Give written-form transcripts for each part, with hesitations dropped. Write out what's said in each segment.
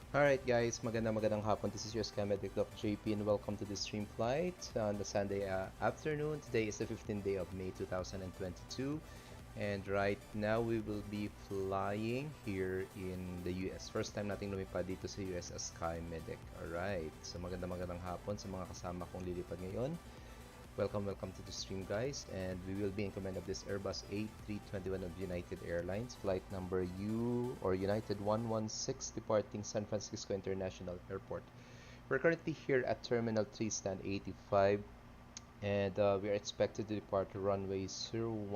Alright guys, magandang hapon. This is your Scamedic Doc JP and welcome to the stream flight on the Sunday afternoon. Today is the 15th day of May 2022 and right now we will be flying here in the US. First time nating lumipad dito sa US as Skymedic. Alright, so magandang hapon sa mga kasama kong lilipad ngayon. Welcome to the stream guys, and we will be in command of this Airbus A321 of United Airlines, flight number United 116 departing San Francisco International Airport. We're currently here at Terminal 3 stand 85 and we are expected to depart runway 01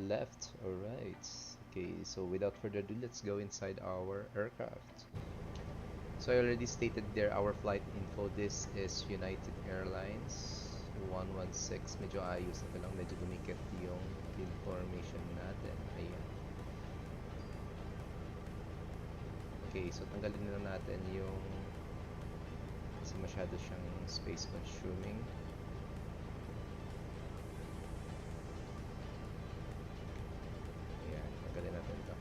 left. Alright, okay, so without further ado, let's go inside our aircraft. So I already stated there our flight info. This is United Airlines 116. Medyo ayos na lang, medyo dumikit yung information natin. Ayan. Okay, so tanggalin na lang natin yung kasi masyado siyang space consuming. Ayan, tanggalin natin ito.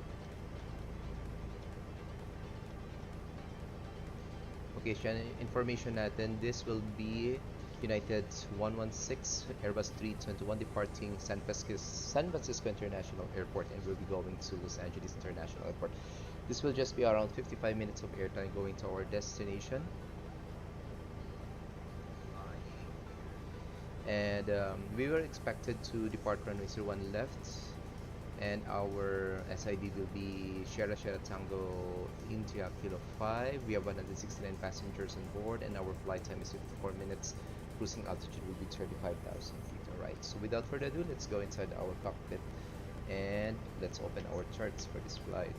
Okay, siya information natin. This will be United 116 Airbus 321 departing San Francisco International Airport and will be going to Los Angeles International Airport. This will just be around 55 minutes of airtime going to our destination. And we were expected to depart runway 01 left, and our SID will be Sierra Tango India Kilo 5. We have 169 passengers on board and our flight time is 54 minutes. Cruising altitude will be 35,000 feet. Alright, so without further ado, let's go inside our cockpit and let's open our charts for this flight.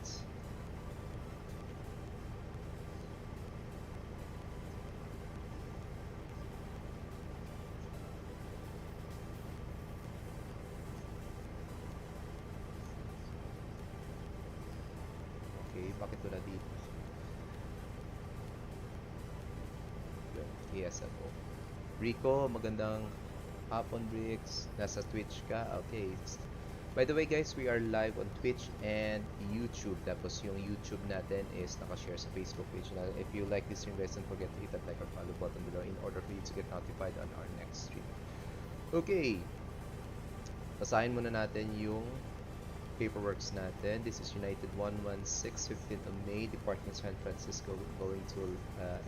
Okay, bakit wala dito? Yung KSFO. Rico, magandang hapon, Bricks. Nasa Twitch ka? Okay. By the way, guys, we are live on Twitch and YouTube. Tapos yung YouTube natin is nakashare sa Facebook page na. If you like this stream, guys, don't forget to hit that like or follow button below in order for you to get notified on our next stream. Okay. Basahin muna natin yung paperworks natin. This is United 116, 15th of May, departing San Francisco, going to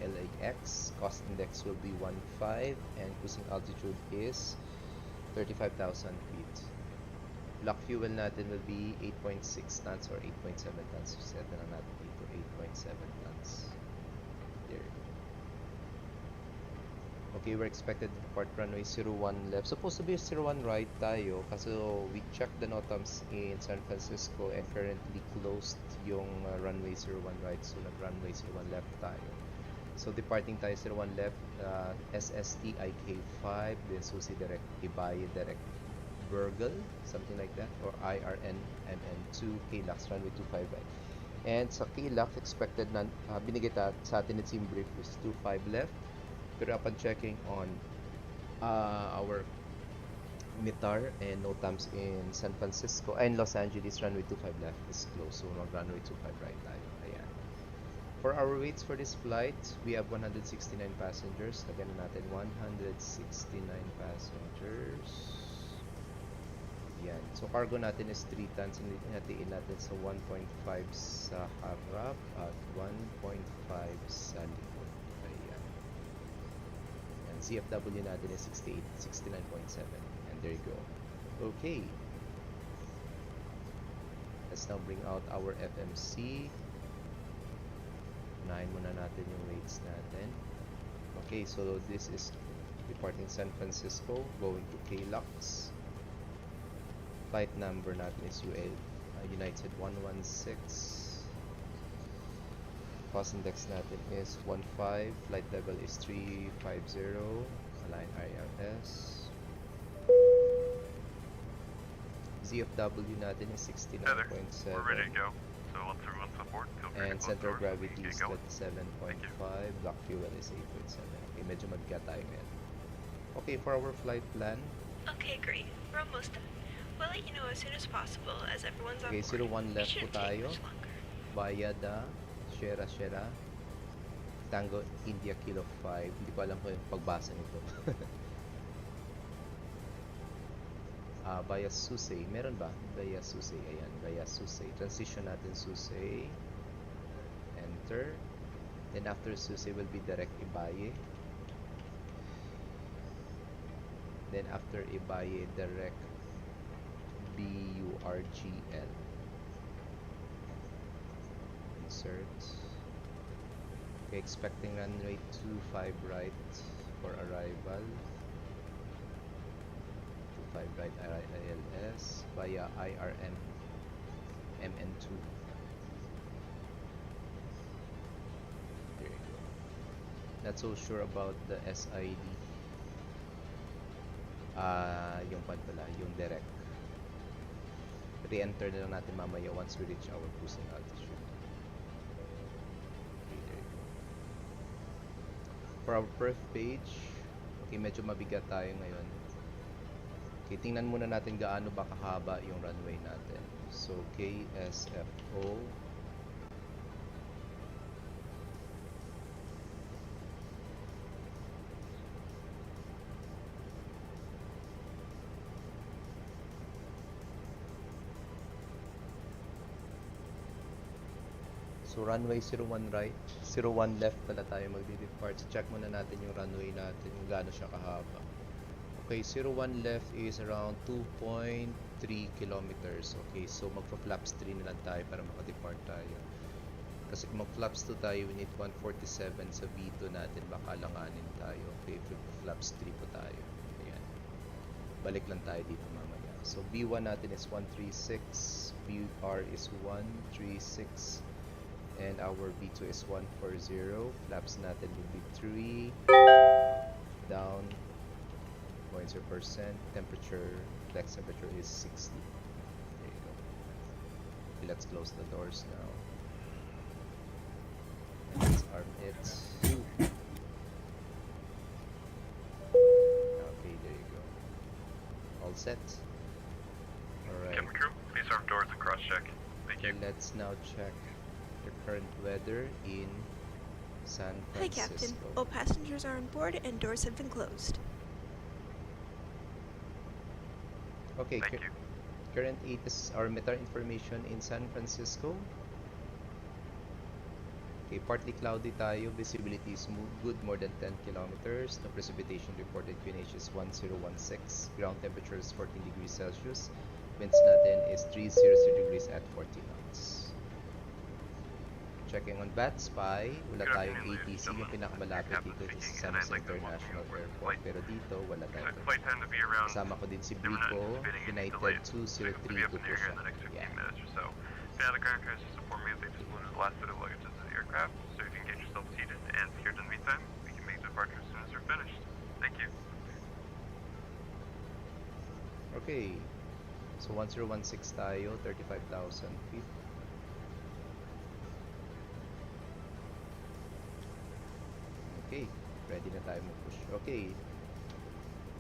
LAX. Cost index will be 15 and cruising altitude is 35,000 feet. Block fuel natin will be 8.6 tons or 8.7 tons. Set na natin dito 8.7 tons. There. Okay, we're expected to depart runway 01 left. Supposed to be 01 right tayo kasi we checked the NOTAMs in San Francisco and currently closed yung runway 01 right. So nag-runway 01 left tayo. So departing tayo 01 left, SST IK5, then Susi Direct Ibaye Direct Burgle, something like that, or IRN MN2 KLAX runway 25 right. And sa KLAX expected na binigay sa atin ng team brief is 25 left. Pero upon checking on our METAR and NOTAMs in San Francisco and Los Angeles, runway 25 left is closed. So runway 25 right tayo. Ayan. For our weights for this flight, we have 169 passengers. Lagyan natin 169 passengers. Yan. So cargo natin is 3 tons. Hatiin natin sa 1.5 sa harap at 1.5 sa likod. Ayan. And CFW natin is 69.7. And there you go. Okay. Let's now bring out our FMC. Unahin muna natin yung weights natin. Okay, so this is departing San Francisco, going to KLAX. Flight number natin is United 116. Cost index natin is 15. Flight level is 350. Align IRS. ZFW natin is 69.7. We're ready to go. So once everyone's on board, feel free and to center of close the door. gravity is 27.5. Block fuel is 8.7. Okay, medyo magka tayo ngayon. Okay, for our flight plan. Okay, great. We're almost done. We'll let you know as soon as possible as everyone's on Okay, board. 01 left po It shouldn't take tayo. much longer. Via the Sierra Tango India Kilo 5. Hindi ko alam kung yung pagbasa nito. Via Susay. Meron ba? Via Susay. Ayan, via Susay. Transition natin Susay. Enter. Then after Susay will be direct Ibaye. Then after Ibaye, direct BURGL. Insert. Okay, expecting runway 25 right for arrival. 25 right ILS via IRM MN2. There you go. Not so sure about the SID. Yung pan pala, yung direct. Re-enter na lang natin mamaya once we reach our cruising altitude. Okay, there you go. For our perf page, okay, medyo mabigat tayo ngayon. Okay, tingnan muna natin gaano ba kahaba yung runway natin. So, KSFO. So runway 01 right, 01 left pala tayo magdi-depart. So check muna natin yung runway natin, kung gaano siya kahaba. Okay, 01 left is around 2.3 kilometers. Okay, so magpa-flaps 3 na lang tayo para maka-depart tayo. Kasi kung mag-flaps 2 tayo, we need 147 sa V2 natin, baka langanin tayo. Okay, if flaps 3 po tayo. Ayan. Balik lang tayo dito mamaya. So V1 natin is 136, VR is 136. And our V2 is 140. Flaps natin will be 3. Down 0.0%. Temperature, flex temperature is 60. There you go. Okay, let's close the doors now. And let's arm it. Okay, there you go. All set. Alright. Cabin crew, please arm doors and cross-check. Thank you. Okay, let's now check the current weather in San Hi, Francisco. Captain. All passengers are on board and doors have been closed. Okay, Thank you. current ATIS or METAR information in San Francisco. Okay, partly cloudy tayo. Visibility is good, more than 10 kilometers. No precipitation reported. QNH is 1016. Ground temperature is 14 degrees Celsius. Winds natin is 300 degrees at 40 knots. Checking on VATSPI, wala tayong ATC, yung pinakamalapit dito sa San Jose International Airport. Pero dito, wala tayo. Kasama ko din si Brico, United 2032 po siya. Yeah. Okay. So 1016 tayo, 35,000 feet. Okay, ready na tayo mag-push. Okay.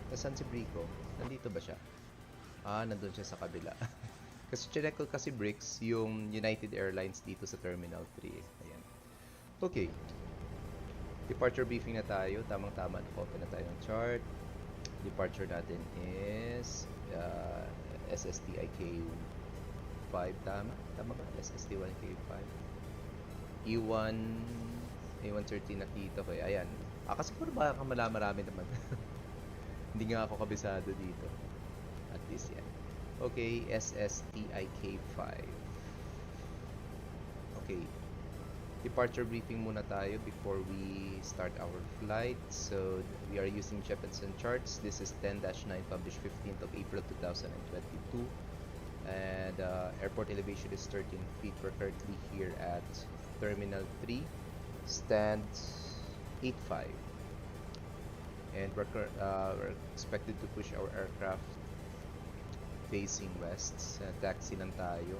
Nasaan si Brico? Nandito ba siya? Nandun siya sa kabila. Kasi chinek ko kasi bricks yung United Airlines dito sa Terminal 3. Ayan. Okay. Departure briefing na tayo. Tamang-tama. Open na tayo ng chart. Departure natin is SSTIK5. Tama? Tama ba? SST1K5. E1 A113 nakita ko eh. Ayan. Kasi puro baka marami naman. Hindi nga ako kabisado dito. At least yan. Okay, SSTIK5. Okay. Departure briefing muna tayo before we start our flight. So, we are using Jeppesen charts. This is 10-9 published 15th of April 2022. And airport elevation is 13 feet. We're currently here at Terminal 3. Stand 85. And we're expected to push our aircraft facing west. Taxi lang tayo.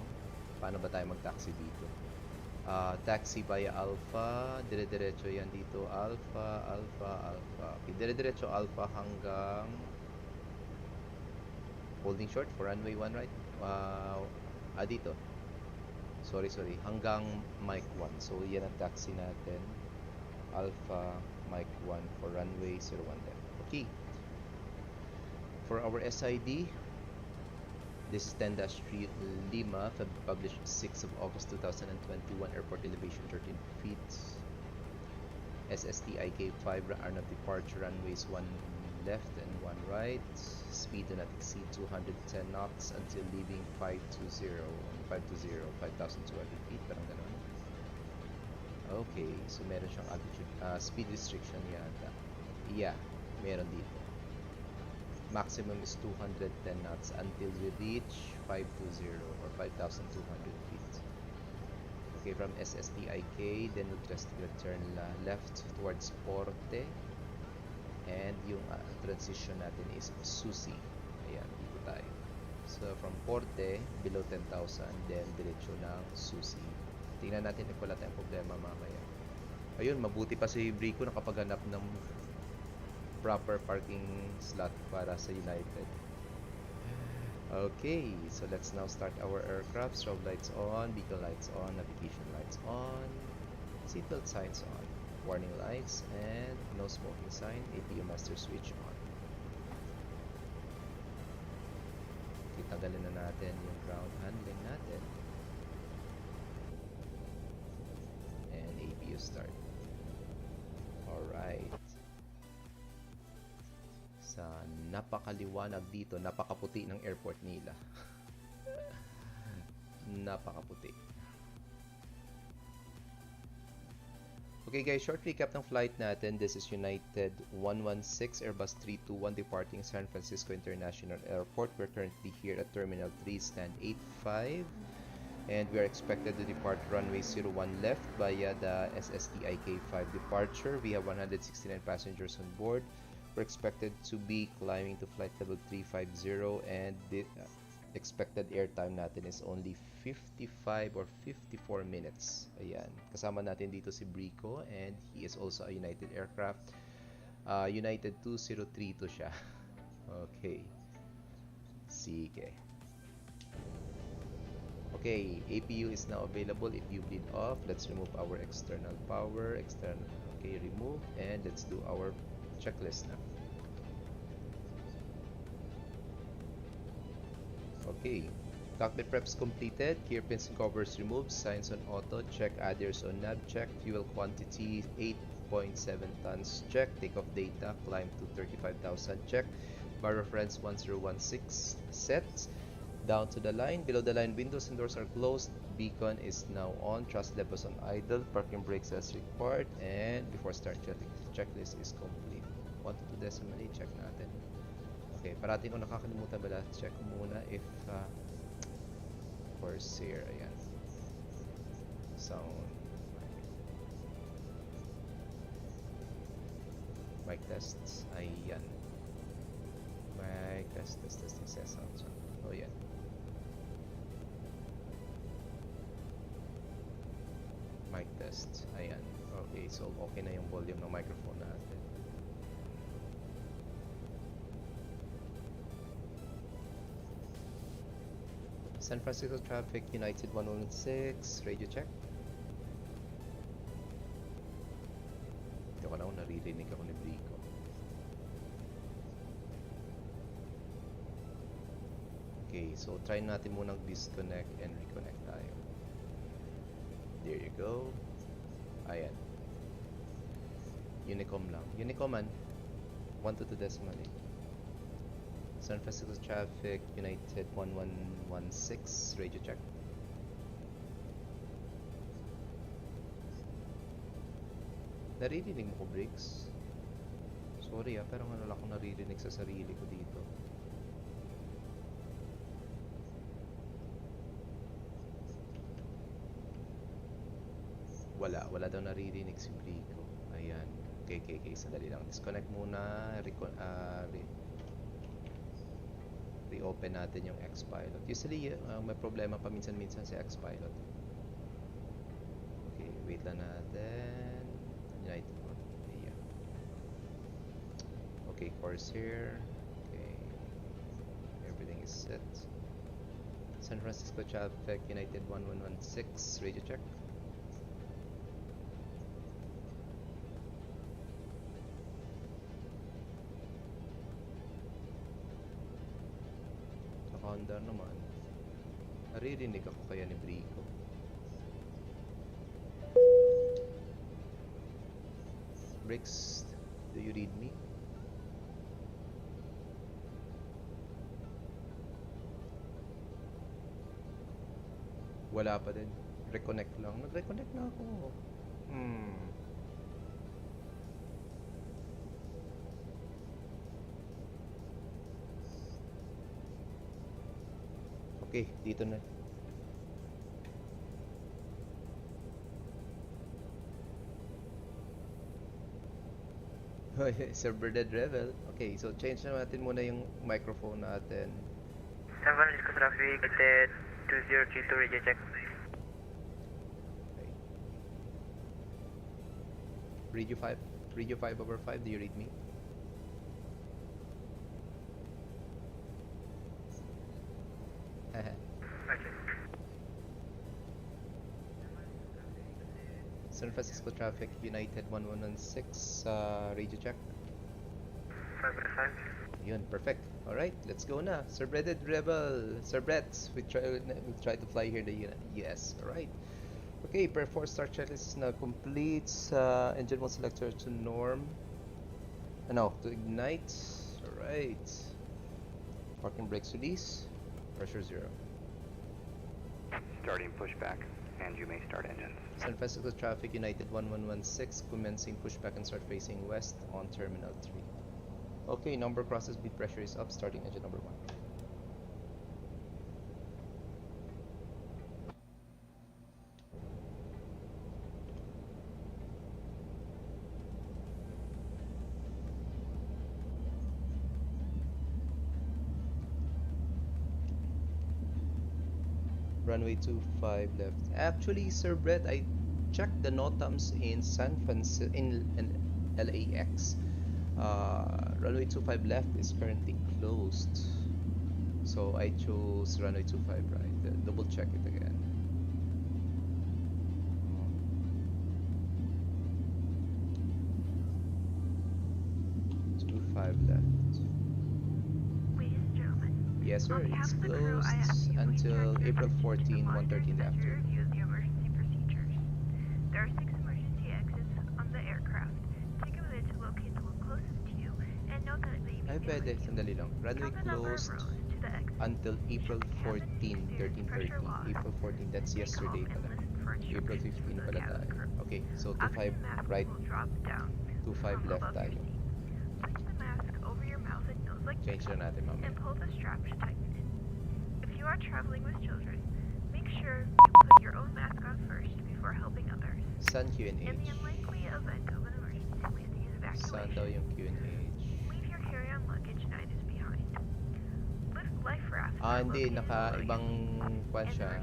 Paano ba tayo mag-taxi dito? Taxi via Alpha. Dire-diretso yan dito. Alpha. Okay, dire-diretso Alpha hanggang holding short for runway 1 right? Dito. Sorry. Hanggang Mike 1. So, yan ang taxi natin. Alpha Mike 1 for runway 01 left. Okay. For our SID, this is 10-3 Lima, published 6th of August 2021, airport elevation 13 feet. SSTIK5 Arnav departure, runways 1 left and 1 right. Speed do not exceed 210 knots until leaving 520, 5,200 feet, parang ganon. Okay, so meron siyang altitude, speed restriction yata. Yeah, meron dito. Maximum is 210 knots until we reach 520 or 5,200 feet. Okay, from SSTIK, then we'll just turn left towards Porte. And yung transition natin is Susi. Ayan, dito tayo. So, from Porte, below 10,000, then diretso ng Susi. Tingnan natin if wala tayong problema mamaya. Ayun, mabuti pa si Brico nakapaghanap ng proper parking slot para sa United. Okay, so let's now start our aircraft. Strobe lights on, beacon lights on, navigation lights on, seatbelt signs on, warning lights, and no smoking sign, APU master switch on. Okay, tanggalin na natin yung ground handling natin. And APU start. Alright. Sa napakaliwanag dito, napakaputi ng airport nila. Napakaputi. Okay guys, short recap ng flight natin. This is United 116 Airbus 321 departing San Francisco International Airport. We're currently here at Terminal 3, stand 85. And we are expected to depart runway 01 left via the SSTIK5 departure. We have 169 passengers on board. We're expected to be climbing to flight level 350 and the expected airtime natin is only 55 or 54 minutes. Ayan. Kasama natin dito si Brico and he is also a United aircraft. United 203 to siya. Okay. Sige. Okay, APU is now available if you bleed off. Let's remove our external power. Okay, remove, and let's do our checklist now. Okay, cockpit preps completed. Gear pins and covers removed. Signs on auto. Check adders on nav. Check fuel quantity 8.7 tons. Check takeoff data. Climb to 35,000. Check bar reference 1016 set. Down to the line. Below the line, windows and doors are closed. Beacon is now on. Thrust levels on idle. Parking brakes as required. And before start, checklist is complete. 1 to 2 decimally. Check natin. Okay, parating ko nakakalimutan pala. Check muna if Corsair. Ayan. Sound. Mic tests. Ayan. Mic test. Sound. Oh, yan. Mic test. Ayan. Okay, so okay na yung volume ng microphone natin. San Francisco traffic, United 116, radio check. Hindi ko na kung naririnig ako ni Brico. Okay, so try natin munang disconnect and reconnect tayo. There you go. Ayan. Unicom lang. Unicoman. 1 to 2 decimally. San Francisco traffic, United 1116, radio check. Naririnig mo ko, Briggs? Sorry pero ano lang ako naririnig sa sarili ko dito. Wala daw naririnig si Brico. Ayan. Okay, sandali lang. Disconnect muna. Reopen natin yung Xpilot. Usually, may problema pa minsan-minsan sa Xpilot. Okay, wait lang natin. United 1. Ayan. Okay, Corsair. Okay. Everything is set. San Francisco traffic, United 1116, radio check. Andar naman. Naririnig ako kaya ni Brico. Bricks, do you read me? Wala pa din. Reconnect lang. Nag-reconnect na ako. Okay, dito na. Server dead Rebel. Okay, so change na natin muna yung microphone natin. 7 Disco Traffic, 2032 radio check. Okay. Radio 5. Radio 5 over 5, do you read me? Okay. San Francisco Traffic United 1116 radio check. 5. Yun, perfect. Alright, let's go na. Sir Breaded Rebel, Sir Brett, we try to fly here in the US. Alright. Okay, per 4 start checklist is now complete. Engine 1 selector to norm. No, to ignite. Alright. Parking brakes release. Pressure 0. Starting pushback, and you may start engines. San Francisco Traffic United 1116 commencing pushback and start facing west on Terminal 3. Okay, number crosses, speed pressure is up, starting engine number 1. Runway 25 left. Actually, Sir Brett, I checked the NOTAMs in San Francisco in LAX. Runway 25 left is currently closed, so I chose runway 25 right. Double check it again. 25 left. Ladies and gentlemen, Yes, sir. on behalf It's of the crew, I ask closed you please until check your April messages 14, to monitor 1:13 the after. review of the emergency procedures. There are 6 emergency exits on the aircraft. Take a minute to locate the one closest to you and note that they may Ay, be pwede. with you. Sandali lang. Runway Count the number of closed rows to the exit. until April Should the cabin 14, experience 13:30. pressure loss, April 14, that's stay yesterday calm and pala. listen for April instructions 15 from the pala cabin tayo. crew. Okay, so 25 Oxygen mask right, will drop down 25 from left above your tayo. seat. Place the mask over your mouth and nose like Change na natin mamaya. and pull the strap to tighten it. If you are traveling with children, make sure you put your own mask on first before helping others. Saan In the QNH? unlikely event of an emergency landing and Saan daw evacuation, yung QNH? leave your carry-on luggage 9 is behind. Lift life raft Hindi, naka-ibang kwan siya.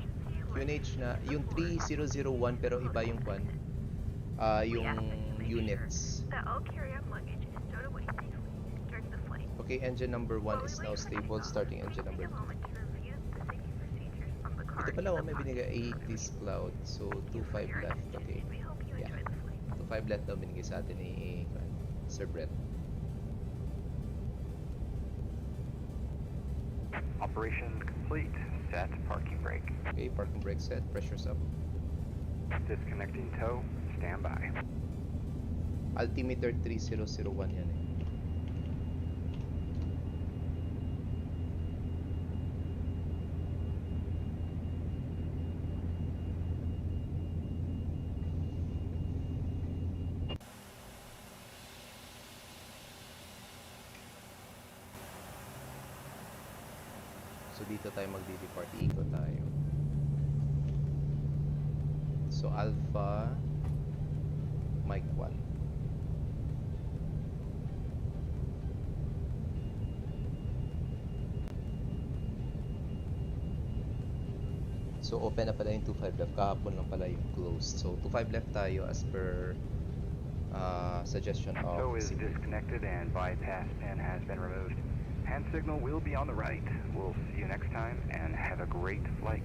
QNH na, yung 3001 pero iba yung kwan. Yung units. That all carry-on luggage is stowed away safely during the flight. Okay, engine number 1 While we is now wait for stable, takeoff, starting please engine take number a 2. moment to review the safety procedures on the card Ito pala, in the may pocket binigay in front of 80s you. cloud, so Thank you for 25 your left, attention, okay. and we hope you Yeah. enjoy the flight. 25 left daw binigay sa atin ni Sir Brett. Operation complete. Set parking brake. Okay, parking brake set, pressure's up. Disconnecting tow. Stand by. Altimeter 3001 yan eh. So dito tayo magdi-depart, ikot tayo. So Alpha Mike 1. So open na pala yung 25 left, kahapon lang pala yung closed. So 25 left tayo as per suggestion Tow of is CP. disconnected and bypass pin has been removed. Hand signal will be on the right. We'll see you next time and have a great flight.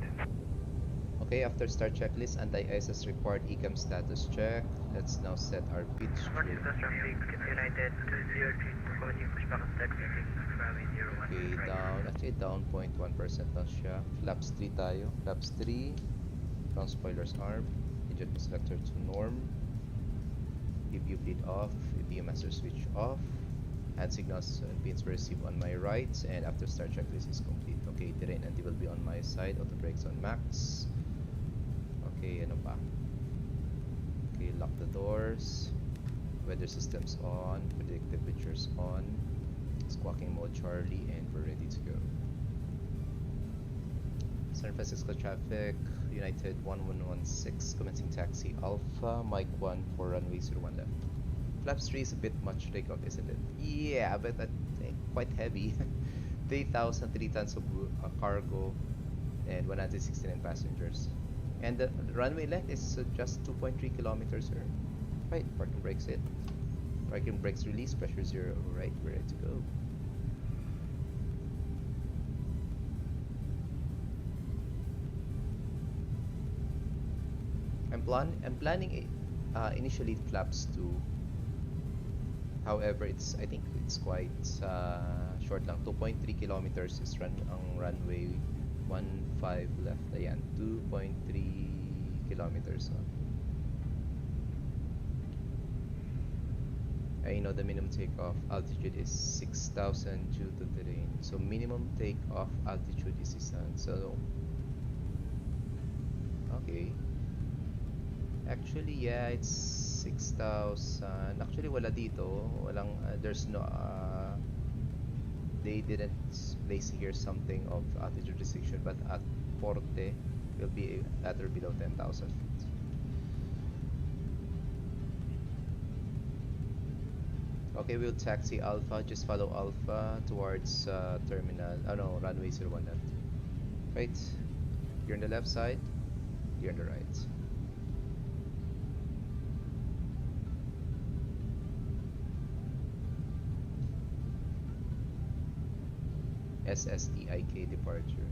Okay, after start checklist, anti-ISS required ECAM status check. Let's now set our pitch. North East traffic, United 203, commenting pushback on taxi, runway 01. Okay, down. Actually, down 0.1% lang siya. Flaps 3 tayo. Flaps 3. Front spoilers arm. Eject selector to norm. EBU bleed off. EBU master switch off. Hand signals and pins were received on my right. And after start checklist is complete. Okay, terrain ND will be on my side. Auto brakes on max. Okay, ano pa? Okay, lock the doors. Weather systems on. Predict temperatures on. Squawking mode Charlie, and we're ready to go. San Francisco traffic, United 1116, commencing taxi Alpha, Mike 1 for runway 01 left. Flaps 3 is a bit much takeoff, isn't it? Yeah, but I think quite heavy. 3,003 tons of cargo and 169 passengers. And the runway length is just 2.3 kilometers, sir. Right, parking brakes in. Parking brakes release, pressure 0. Right, we're ready to go. I'm planning initially flaps 2. However, I think it's quite short lang. 2.3 kilometers is ang runway 15 left. Ayan, 2.3 kilometers. I know the minimum takeoff altitude is 6,000 due to terrain. So minimum takeoff altitude is 6,000. So okay. Actually, yeah, it's 6,000. Actually, wala dito. Walang, there's no, they didn't place here something of altitude restriction, but at Porte will be at or below 10,000 feet. Okay, we'll taxi Alpha. Just follow Alpha towards terminal. Oh no, runway 01 left. Right. You're on the left side. You're on the right. SSTIK departure.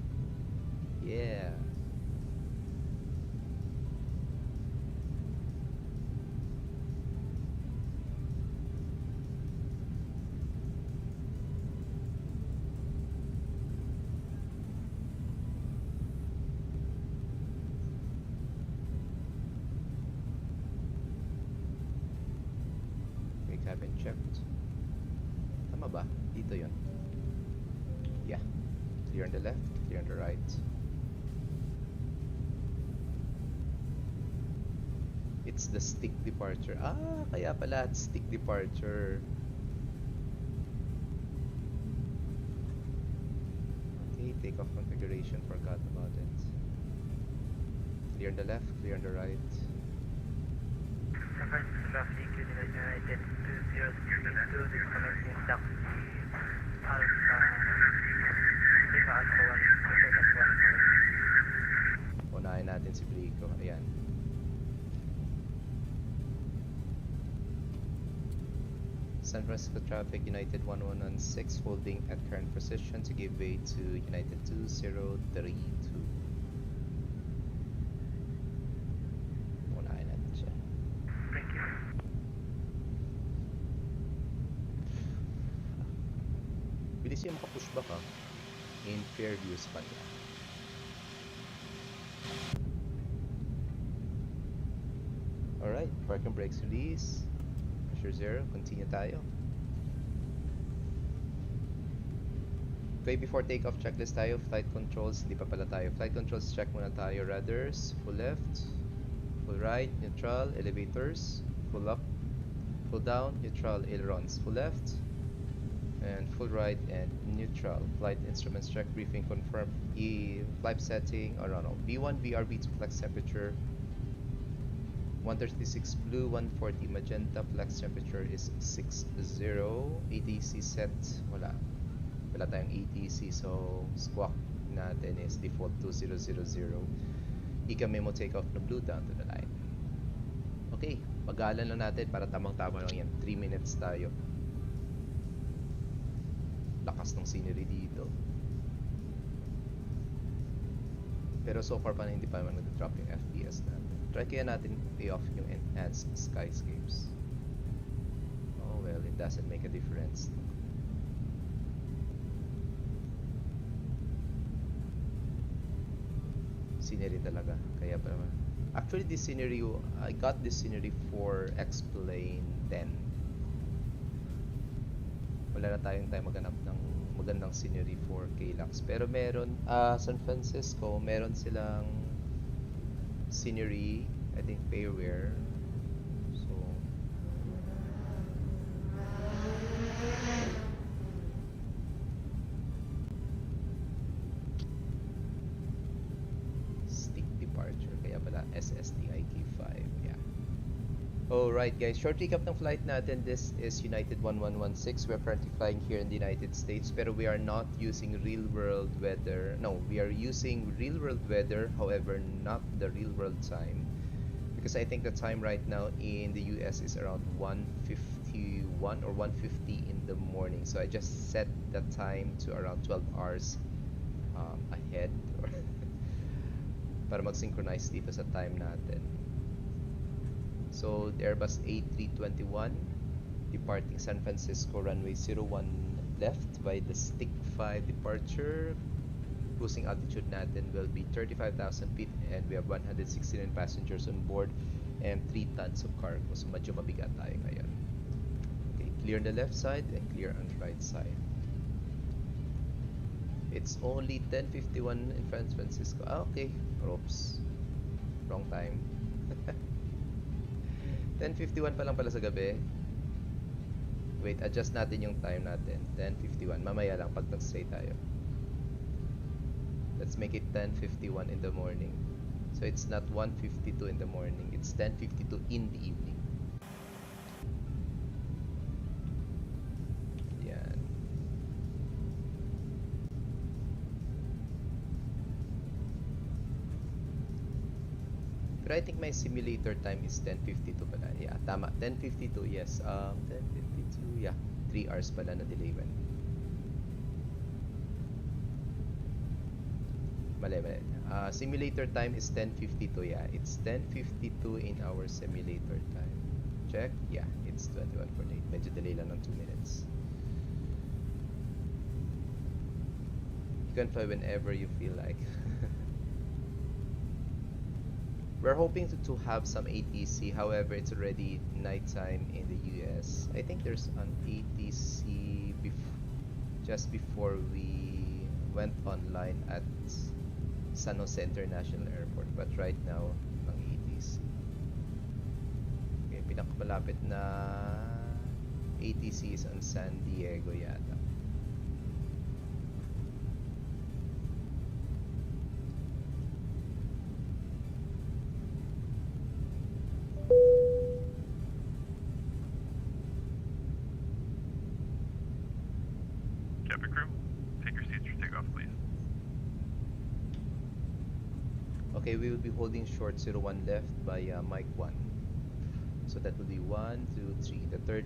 Yeah. We haven't checked. Tama ba? Dito yun. Yeah. Clear on the left, clear on the right. It's the stick departure. Ah, kaya pala it's stick departure. Okay, takeoff configuration, forgot about it. Clear on the left, clear on the right. San Francisco traffic, United 203, commencing taxi Alpha. Unahin natin si Brico. Ayan. San Francisco traffic, United 1116, holding at current position to give way to United 2032. Unahin natin siya. Thank you. Bilis yung makapushback ha. In Fairview, Spanya. Alright, parking brakes release. Pressure 0, continue tayo. Okay, before takeoff checklist tayo. Flight controls, hindi pa pala tayo. Flight controls, check muna tayo. Rudders, full left, full right, neutral, elevators, full up, full down, neutral, ailerons, full left, and full right and neutral. Flight instruments check, briefing confirm. Flight setting, or no, V1 VRB2 flex temperature 136 blue, 140 magenta. Flex temperature is 60. ATC set, wala tayong ATC, so squawk natin is default 2000. Ika memo takeoff na blue, down to the line. Okay, pagalan lang natin para tamang-tama lang yan. 3 minutes tayo. Lakas ng scenery dito. Pero so far pa hindi pa naman nag-drop yung FPS natin. Try kaya natin i-off yung enhanced skyscapes. Oh well, it doesn't make a difference. Scenery talaga. Kaya pa naman. Actually, this scenery, I got this scenery for Xplane11. Wala na tayong time maghanap ng magandang scenery for KLAX. Pero meron, San Francisco, meron silang scenery, I think pairware. So, stick departure, kaya pala SSTIK5, yeah. Alright guys, short recap ng flight natin. This is United 1116. We're currently flying here in the United States, pero we are not using real world weather. No, we are using real world weather, however not the real world time, because I think the time right now in the US is around 1:51 or 1:50 in the morning. So I just set the time to around 12 hours ahead or para mag-synchronize dito sa time natin. So the Airbus A321 departing San Francisco runway 01 left by the stick 5 departure. Cruising altitude natin will be 35,000 feet and we have 169 passengers on board and 3 tons of cargo. So medyo mabigat tayo ngayon. Okay, clear on the left side and clear on the right side. It's only 10:51 in San Francisco. Okay, oops, wrong time. 10:51 pa lang pala sa gabi. Wait, adjust natin yung time natin. 10:51. Mamaya lang pag nag-stay tayo. Let's make it 10:51 in the morning. So it's not 1:52 in the morning. It's 10:52 in the evening. Yan. But I think my simulator time is 10:52 pala. Yeah, tama. 10:52, yes. 10:52, yeah. 3 hours pala na delay man. Mali. Simulator time is 10:52, yeah. It's 10:52 in our simulator time. Check? Yeah, it's 21:48. Medyo delay lang ng 2 minutes. You can fly whenever you feel like. We're hoping to have some ATC, however, it's already nighttime in the US. I think there's an ATC just before we went online at San Jose International Airport, but right now, ng ATC. Okay, pinakamalapit na ATC is on San Diego yata. Cabin crew, take your seats for takeoff, please. Okay, we will be holding short 01 left by Mike 1. So that will be 1, 2, 3, the third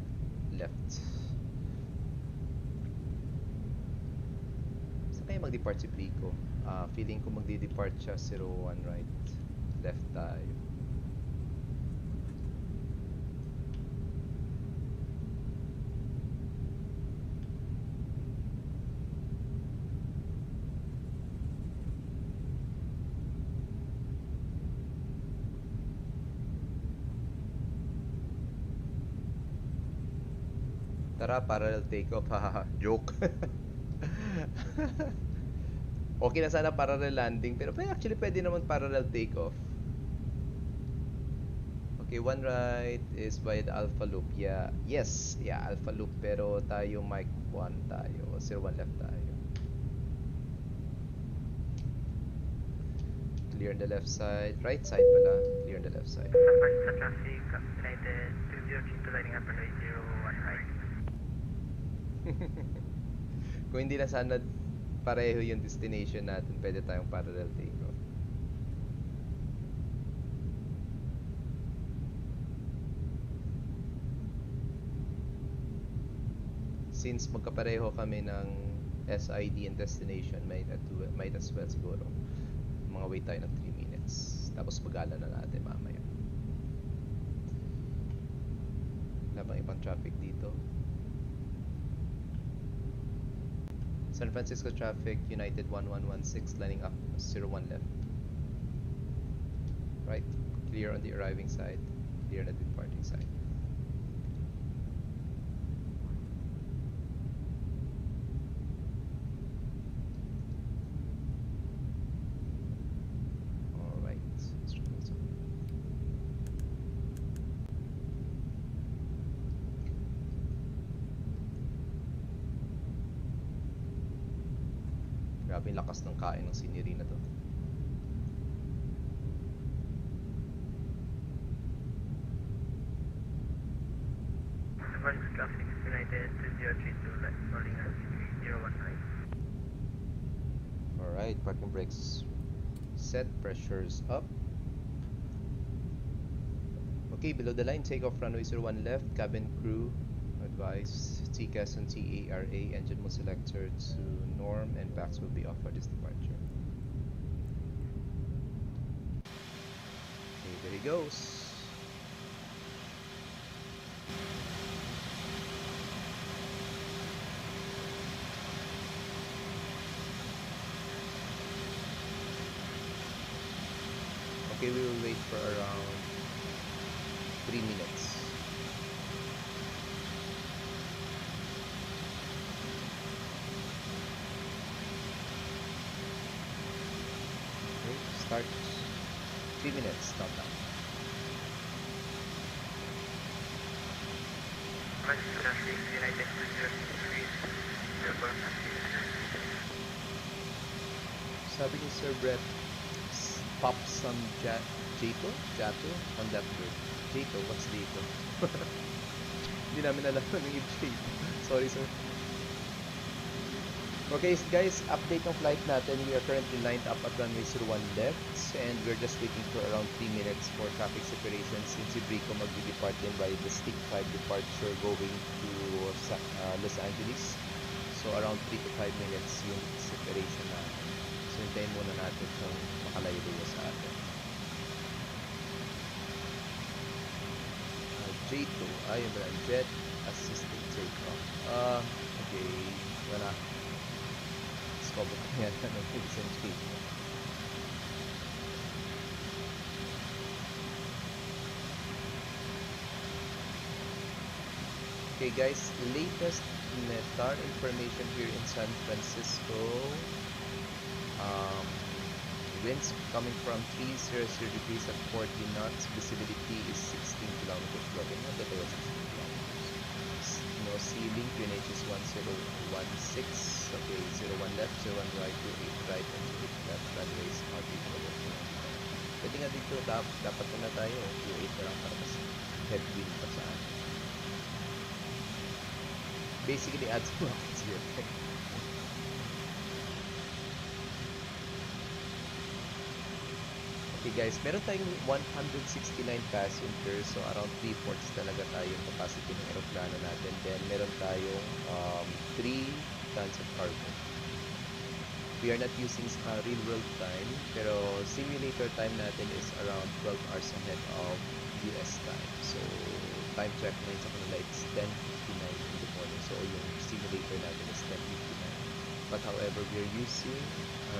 left. Saan kaya mag-depart si Plico? Feeling ko magdi-depart siya 01 right. Left tayo. Tara, parallel takeoff, haha. Joke. Okay na sana parallel landing, pero actually pwede naman parallel takeoff. Okay, one right is by the Alpha Loop. Yeah, yes, yeah, Alpha Loop, pero tayo Mike 1 tayo, 01 left tayo. Clear on the left side, right side pala, clear on the left side. Support sa traffic, United 2032 lining up runway 01 right. Kung hindi na sana pareho yung destination natin, pwede tayong parallel takeoff. Since magkapareho kami ng SID and destination, might as well siguro Mga wait tayo ng 3 minutes. Tapos pagala na natin mamaya. Wala bang ibang traffic dito? San Francisco traffic, United 1116 lining up 01 left. Right, clear on the arriving side, clear on the departing side. Grabe yung lakas ng kain ng siniri na to. First traffic, United 2032, rolling at 019. Alright, parking brakes set, pressures up. Okay, below the line, take off runway 01 left, cabin crew advise TCAS and TARA, engine mode selector to norm, and packs will be off for this departure. Okay, there he goes. Okay, we will wait for around 3 minutes. Start 3 minutes, stop now. First traffic, United 2033, Sabi ni Sir Brett, pop some Jato on that bird. Jato, what's Jato? Hindi namin alam ano yung Jato. Sorry sir. Okay guys, update ng flight natin. We are currently lined up at runway 01 left and we're just waiting for around 3 minutes for traffic separation since si Brico mag-depart din by the Stick 5 departure going to Los Angeles. So around 3 to 5 minutes yung separation natin. So hintayin muna natin kung makalayo sa atin. J2, ayun ba, jet assistant takeoff. Okay, wala. Discover ko yan ng Philippine Jet. Okay guys, latest METAR information here in San Francisco. Winds coming from 300 degrees at 40 knots. Visibility is 16 kilometers. Dropping not that was 16 kilometers. No ceiling. QNH is 1016. Okay, 01 left, 01 right, 28 right, and 28 left. Runways out over. Pwede nga dito, dapat na tayo. 28 na lang para mas headwind pa sa atin. Basically adds rockets here. Okay guys, meron tayong 169 passengers, so around 3/4 talaga tayong capacity ng aeroplano natin. Then meron tayong 3 tons of cargo. We are not using real world time, pero simulator time natin is around 12 hours ahead of US time. So time check ngayon sa kanila it's 10:59 in the morning. So yung simulator natin is 10:59. But however, we are using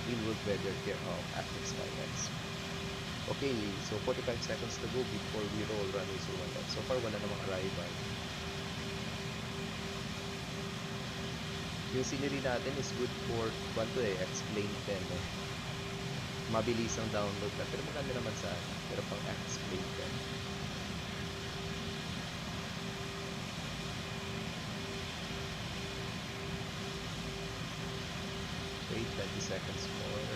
real world weather here of active skylines. Okay, so 45 seconds to go before we roll runway 01 left. So far, wala namang arrival. Yung scenery natin is good for Xplane11 eh. Mabilis ang download na, pero maganda naman sa akin. Pero pang Xplane11. Wait 20 seconds more.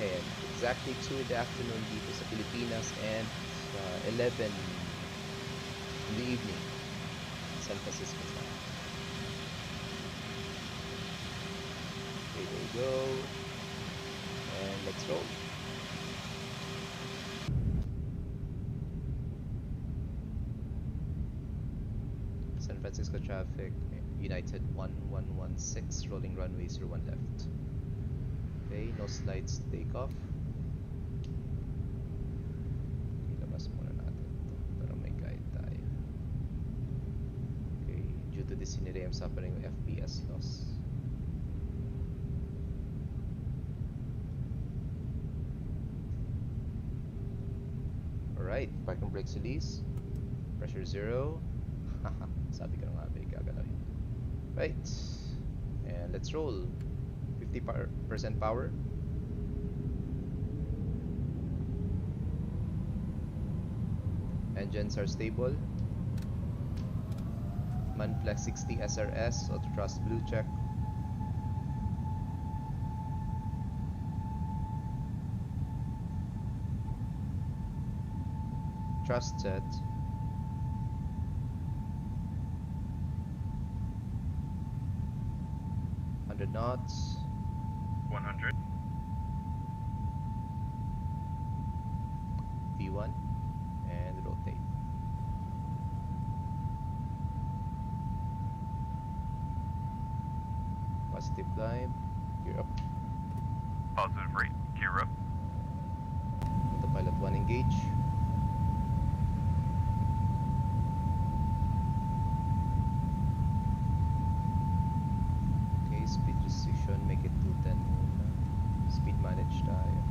And exactly 2 in the afternoon dito sa Pilipinas and 11 in the evening San Francisco time. Okay, there we go. And let's roll. San Francisco traffic United 1116, rolling runway 01 left. Okay, no slides to take off. Okay, labas muna natin to para may guide tayo. Okay, due to this sinire, I'm suffering FPS loss. Alright, parking brakes release. Pressure 0. Haha, sabi ko na nga ba gagalawin. Right, and let's roll. 50% power. Engines are stable. Manflex 60 SRS, auto thrust blue check. Thrust set. 100 knots. 100. V1 and rotate. Positive climb. Gear up. Positive rate. Gear up. Autopilot 1 engage. Okay, speed restriction, make it 210 muna. Speed manage tayo.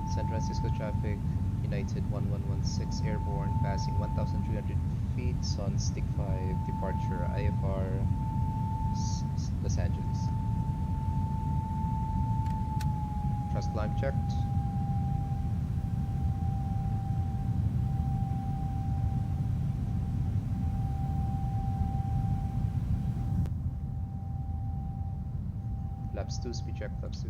San Francisco traffic, United 1116 airborne, passing 1,300 feet, on stick 5, departure IFR, Los Angeles. Thrust climb checked. Flaps 2, speed check, flaps 2.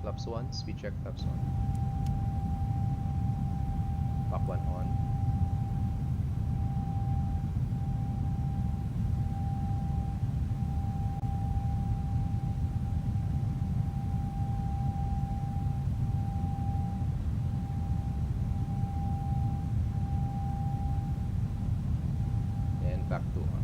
Flaps 1, speed check, flaps 1. Back 1 on. And back 2 on.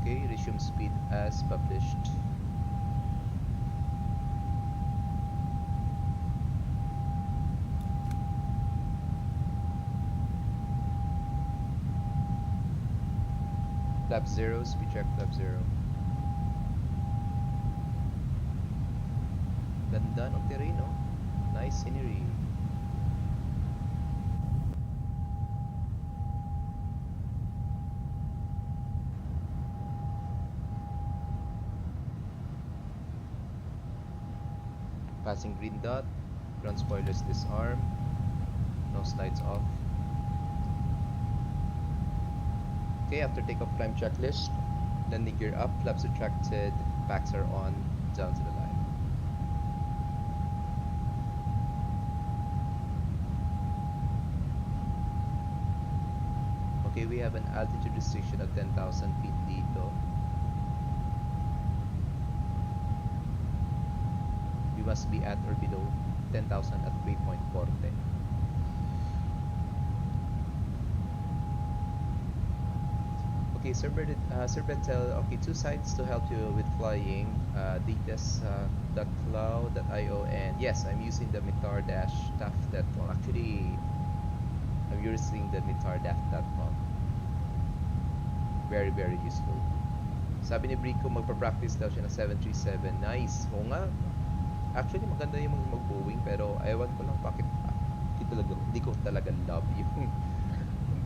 Okay, resume speed as published. Flap 0, speed check, flap 0. Ganda ng terrain, no? Nice scenery. Passing green dot, front spoilers disarm, no slides off. Okay, after takeoff climb checklist, landing gear up, flaps retracted, packs are on, down to the line. Okay, we have an altitude restriction at 10,000 feet dito. We must be at or below 10,000 at 3.40. Okay, Sir Bertel, okay, 2 sites to help you with flying. Dtas.cloud.io, and yes, I'm using the mitar-taf.com. Actually, I'm using the mitar-taf.com. Very, very useful. Sabi ni Brico, magpa-practice daw siya ng 737. Nice. Oo nga. Actually, maganda yung mag-Boeing, pero ewan ko lang bakit hindi ko talaga love yung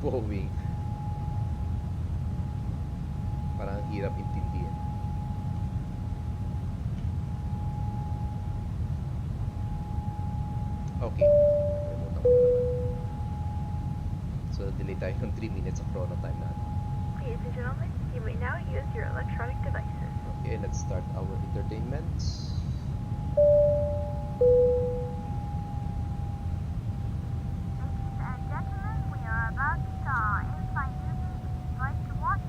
Boeing. Parang hirap intindihin. Okay. Nakalimutan ko naman. delay tayo ng 3 minutes sa chrono time natin. Ladies and gentlemen, you may now use your electronic devices. Okay, let's start our entertainment. Ladies and gentlemen, we are about to start in-flight music. If you'd like to watch,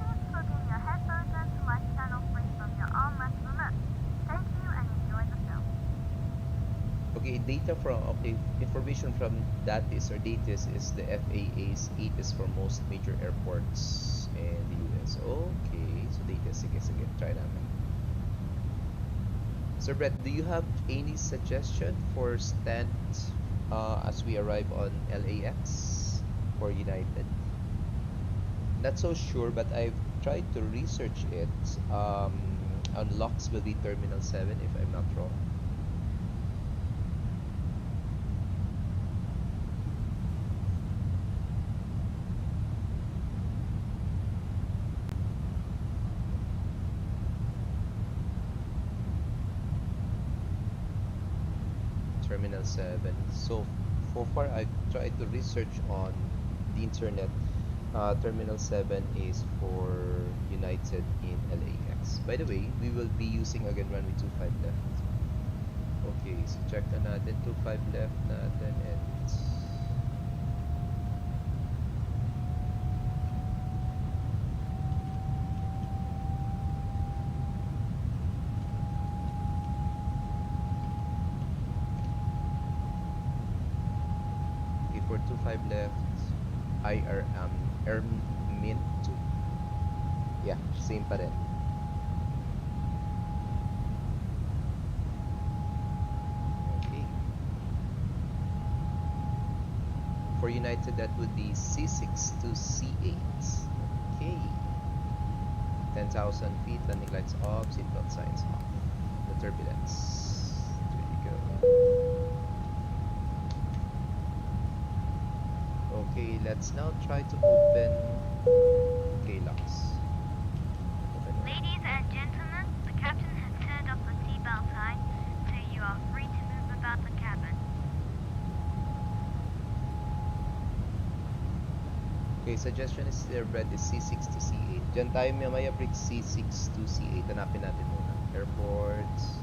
please plug in your headphones and select channel 3 from your armrest remote. Thank you and enjoy the film. Okay, information from DATIS or DATIS is the FAA's ATIS for most major airports in the US. Okay, so DATIS, sige, try namin. Sir Brett, do you have any suggestion for stand as we arrive on LAX for United? Not so sure, but I've tried to research it. On LOX will be Terminal 7 if I'm not wrong. Terminal 7. So far I've tried to research on the internet. Terminal 7 is for United in LAX. By the way, we will be using again runway 25 left. Okay, so check na natin 25 left natin and for 25 left, Ermin 2. Yeah, same pa rin. Okay. For United, that would be C6 to C8. Okay. 10,000 feet, landing lights off, seatbelt signs off. The turbulence. There you go. Okay, let's now try to open KLAX. Ladies and gentlemen, the captain has turned off the seatbelt sign, so you are free to move about the cabin. Okay, suggestion is there bread is C6 to C8. Diyan tayo mamaya break C6 to C8. Hanapin natin muna. Airports.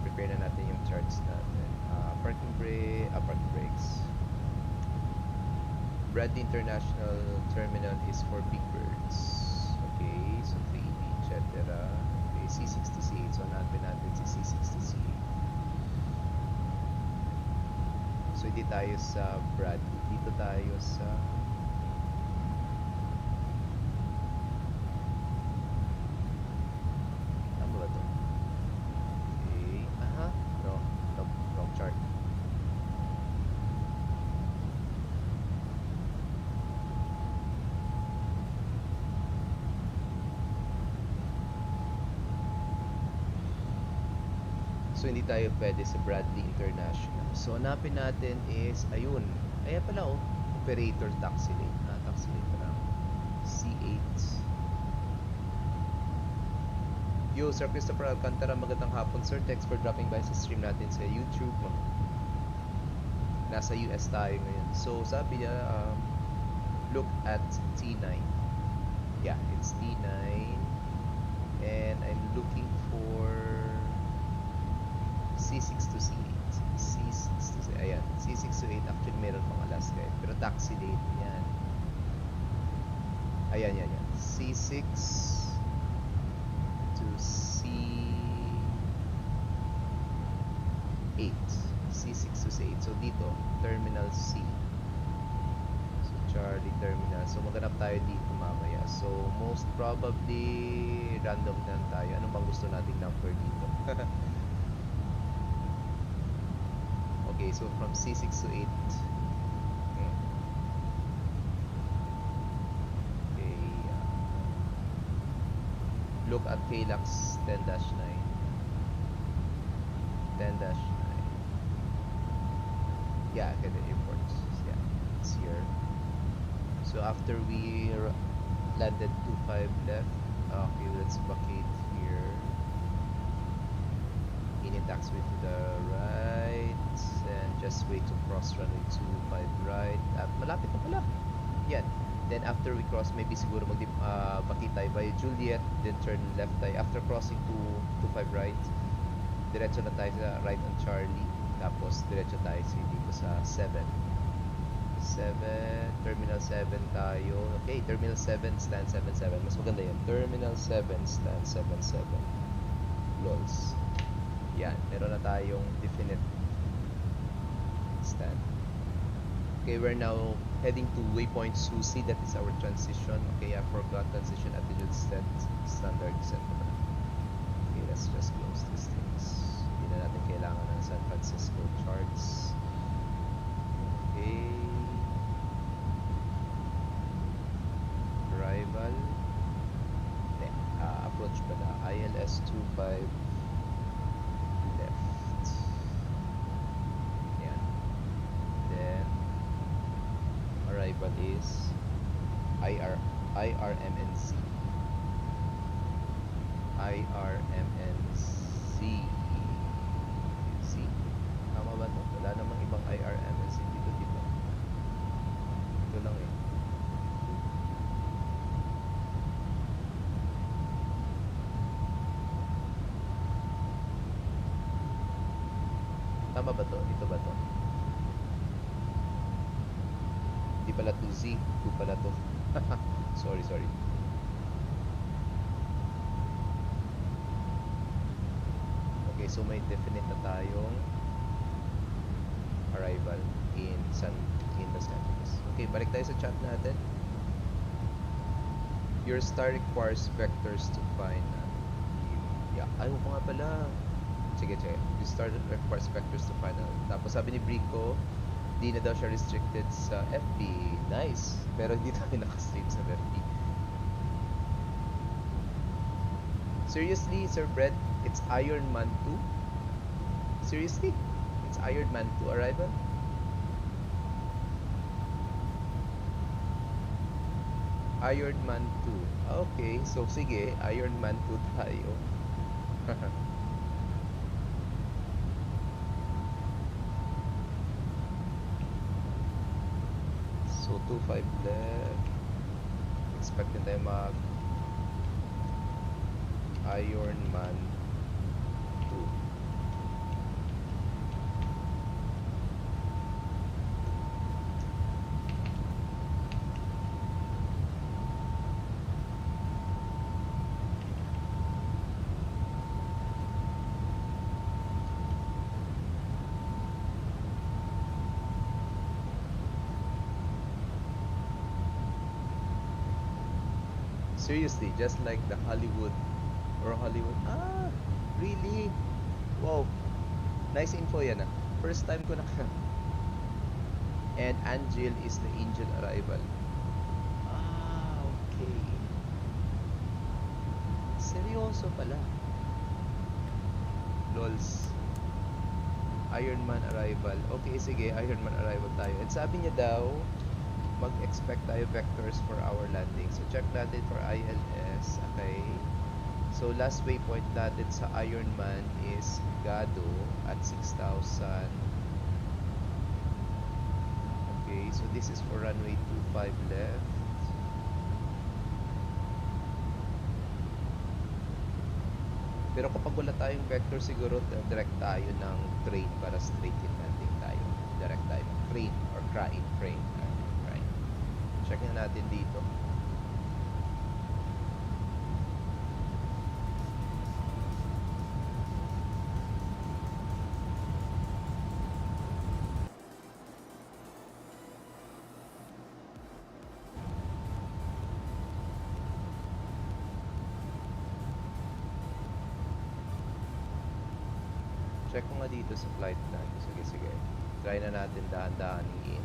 Prepare na natin yung charts natin. Parking brakes. Bradley International Terminal is for big birds. Okay, so 3B, etc. Okay, C6 to C8. So hanapin natin si C6 to C8. So hindi tayo sa Bradley. Dito tayo sa ano ba to? Okay, no, wrong chart. So hindi tayo pwede sa Bradley International. So hanapin natin is ayun. Ayan pala operator taxi lane. Taxi lane pala. C8. Yo, Sir Christopher Alcantara, magandang hapon sir. Thanks for dropping by sa stream natin sa YouTube. Nasa US tayo ngayon. So sabi niya, look at T9. Yeah, it's T9. And I'm looking for C6 to C8. C6 to C8. Ayan. C6 to 8. Actually, meron pang Alaska. Pero taxi lane yan. Ayan. C6 to C8. C6 to C8. So, dito. Terminal C. So, Charlie Terminal. So, maghanap tayo dito mamaya. So, most probably, random lang tayo. Ano bang gusto nating number dito? Okay, so from C6 to 8. Okay. Look at KLAX 10-9. 10-9. Yeah, get the airport. Yeah, it's here. So after we landed 25 left, okay, let's vacate here. In taxiway to the right. and just wait to cross runway 25 right. Malapit na pala. Yan. Then after we cross, maybe siguro makita tayo by Juliet, then turn left tayo. After crossing to 25 right, diretso na tayo sa right on Charlie. Tapos diretso tayo dito sa 7. Terminal 7 tayo. Okay, Terminal 7, stand 77. Mas maganda yan. Terminal 7, stand 77. Lols. Yan, meron na tayong definite stand. Okay, we're now heading to waypoint Susi. That is our transition. Okay, I forgot transition attitude set standard set. Okay, let's just close these things. Hindi na natin kailangan ng San Francisco charts. Okay. Arrival. Approach pala. ILS-25 left. Yan. Then arrival is IRMNC. See? Tama ba to? Wala namang ibang IRMNC dito, diba? Ito lang eh. Tama ba to? Ito ba to? Hindi pala to Z. Ito pala to. sorry. Okay, so may definite na tayong arrival in Los Angeles. Okay, balik tayo sa chat natin. Your star requires vectors to find. Yeah, ayaw ko nga pala. Sige. You started requires vectors to find out. Tapos sabi ni Brico, di na daw siya restricted sa FB. Nice. Pero hindi tayo nakastream sa FB. Seriously, Sir Brett, it's Iron Man 2? Seriously? It's Iron Man 2 arrival? Iron Man 2. Okay, so sige, Iron Man 2 tayo. So 25 left. Expectin tayo mag Iron Man 2. Seriously, just like the Hollywood. Ah, really? Wow. Nice info yan ah. First time ko na. And Angel is the angel arrival. Ah, okay. Seryoso pala. Lols. Iron Man arrival. Okay, sige, Iron Man arrival tayo. And sabi niya daw, mag-expect tayo vectors for our landing. So check natin for ILS. Okay. So last waypoint natin sa Iron Man is Gado at 6,000. Okay, so this is for runway 25 left. Pero kapag wala tayong vector, siguro direct tayo ng train para straight in landing tayo. Direct tayo ng train or crane. Check na natin dito. Check ko nga dito sa flight plan. Sige. Try na natin dahan-dahan i-in.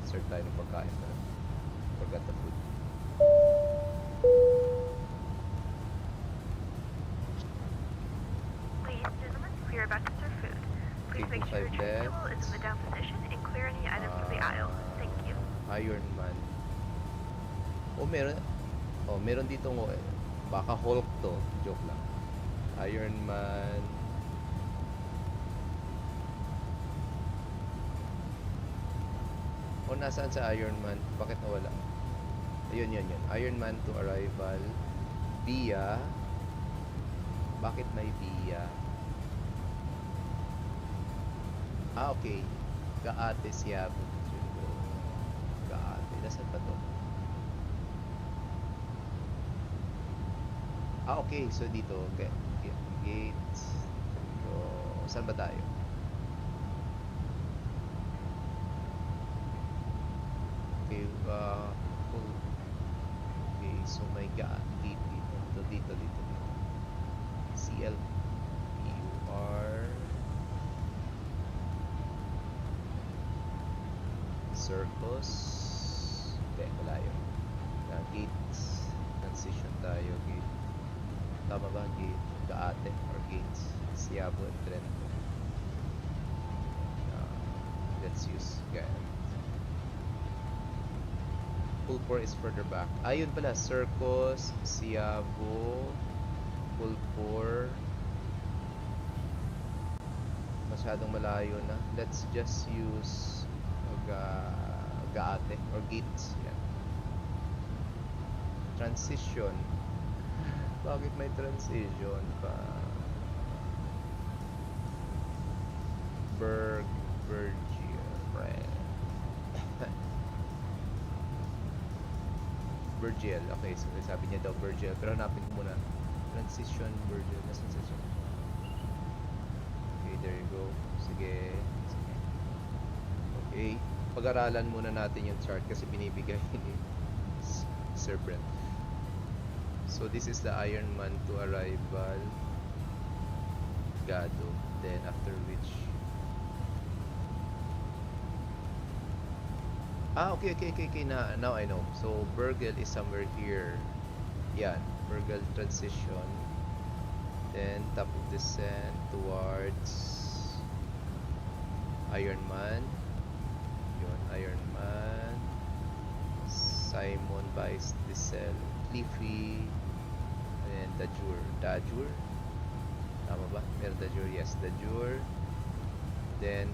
Insert tayo ng pagkain na. Forgot the food. Ladies and gentlemen, we are about to serve food. Please make sure your tray table is in the down position and clear any items from the aisle. Thank you. Iron Man. Meron dito baka Hulk to. Joke lang. Iron Man. O nasaan sa Ironman? Bakit nawala? Ayun, yun. Ironman to arrival via... Bakit may via? Ah, okay. Gaate siya. Gaate. Nasaan pa to? Ah, okay. So, dito. Gate. So, saan ba tayo? Okay, okay, so may gate dito. CLPUR Circus. Hindi, malayo. Gate transition tayo. Gate. Tama ba? Gate. Gaate or gates. Siabo and Trento. Let's use Gaate. Pulpor is further back. Ayun pala, Circus, Siabo, Pulpor. Masyadong malayo na. Let's just use Gaate or gates. Yan. Transition. Bakit may transition pa? Virgil. Okay, so sabi niya daw Virgil. Pero hanapin ko muna. Transition Virgil. Nasaan transition? Okay, there you go. Sige. Okay. Pag-aralan muna natin yung chart kasi binibigay ni Sir Brent. So this is the Ironman to arrival. Gado. Then after which okay. Now I know. So Burgle is somewhere here. Yan. Burgle transition. Then top of descent towards Ironman. Yun, Ironman. Simon Vice Diesel. Cliffy. And Dajur. Tama ba? Meron Dajur. Yes, Dajur. Then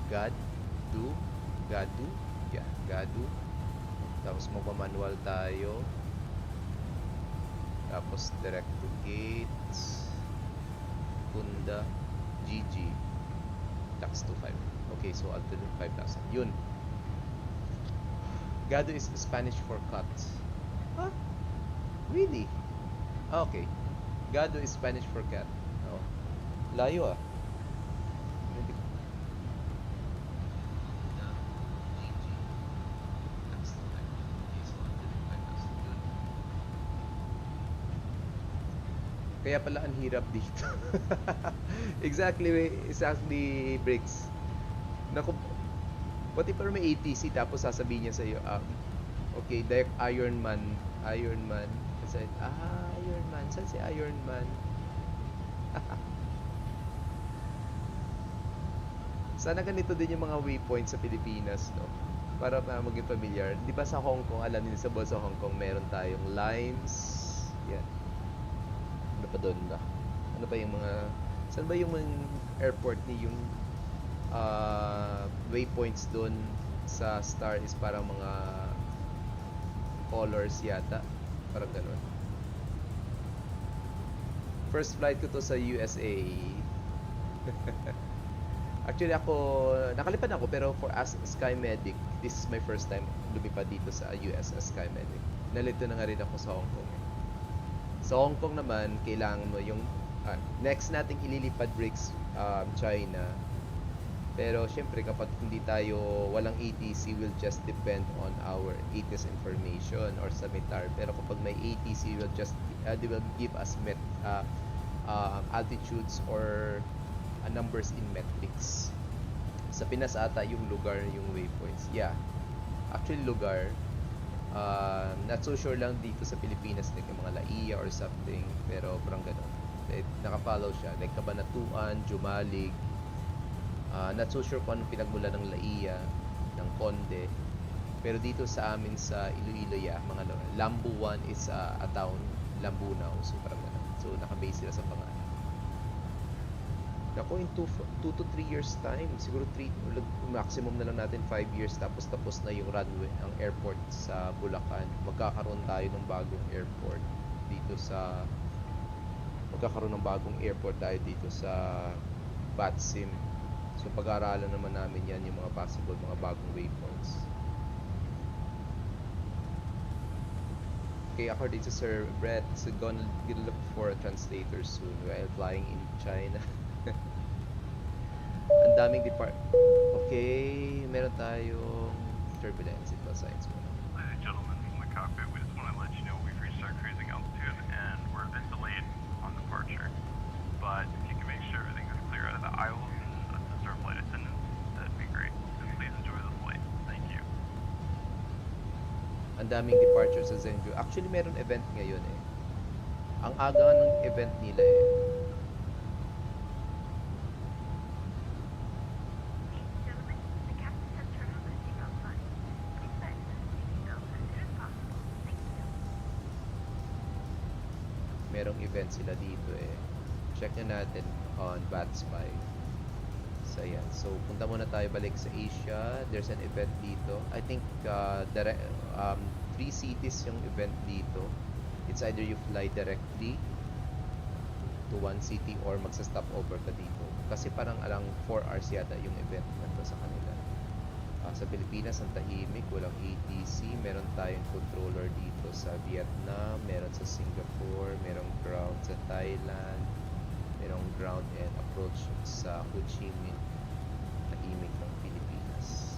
Gadu. Yeah, Gadu. Tapos magmamanual tayo. Tapos direct to gates. Kunda. GG. Tax to 5. Okay, so altitude 5,000. Yun. Gado is Spanish for cut. Huh? Really? Okay. Gado is Spanish for cat. Oh. Layo ah. Kaya pala ang hirap dito. exactly breaks. Naku, pati pa may ATC tapos sasabihin niya sa iyo, okay, direct Ironman. Kasi Ironman. Saan si Ironman? Sana ganito din yung mga waypoints sa Pilipinas, no? Para maging familiar. Di ba sa Hong Kong, alam niyo sa Hong Kong, meron tayong lines. Yan. Ano pa doon ba? Ano pa yung mga... Saan ba yung mga airport ni yung waypoints doon sa star is parang mga colors yata. Parang ganun. First flight ko to sa USA. Actually ako, nakalipad ako pero for as Sky Medic, this is my first time lumipad dito sa US as Sky Medic. Nalito na nga rin ako sa Hong Kong. Sa Hong Kong naman, kailangan mo yung next nating ililipad breaks China. Pero syempre kapag hindi tayo walang ATC, will just depend on our ATC information or sa METAR. Pero kapag may ATC, will just they will give us altitudes or numbers in metrics. Sa Pinas ata yung lugar yung waypoints. Yeah. Actually lugar. Not so sure lang dito sa Pilipinas like yung mga Laia or something, pero parang gano'n. Nakafollow siya like Cabanatuan, Jumalig. Not so sure kung anong pinagmula ng Laia, ng Conde. Pero dito sa amin sa Iloilo, mga Lambuan is a town, Lambunao, so parang gano'n. So nakabase sila sa pangalan. Naku, in 2 to 3 years time, siguro 3, maximum na lang natin 5 years tapos na yung runway, ang airport sa Bulacan. Magkakaroon tayo ng bagong airport dito sa VATSIM. So pag-aaralan naman namin yan, yung mga possible mga bagong waypoints. Okay, according to Sir Brett, so gonna look for a translator soon while flying in China. Ang daming Okay, meron tayong turbulence. It was science muna. Ladies and gentlemen from the cockpit, we just want to let you know we've reached our cruising altitude and we're a bit delayed on departure. But if you can make sure everything is clear out of the aisles and assist our flight attendants, that'd be great. And please enjoy the flight. Thank you. Ang daming departures sa Zhengzhou. Actually, meron event ngayon eh. Ang aga ng event nila eh. Merong event sila dito eh. Check nyo natin on VATSIM. So ayan. So punta muna tayo balik sa Asia. There's an event dito. I think 3 cities yung event dito. It's either you fly directly to one city or magsa-stop over ka dito. Kasi parang alang 4 hours yata yung event na to sa kanila. Sa Pilipinas, ang tahimik, walang ATC. Meron tayong controller dito sa Vietnam, meron sa Singapore, merong ground sa Thailand, merong ground and approach sa Ho Chi Minh. Tahimik ng Pilipinas.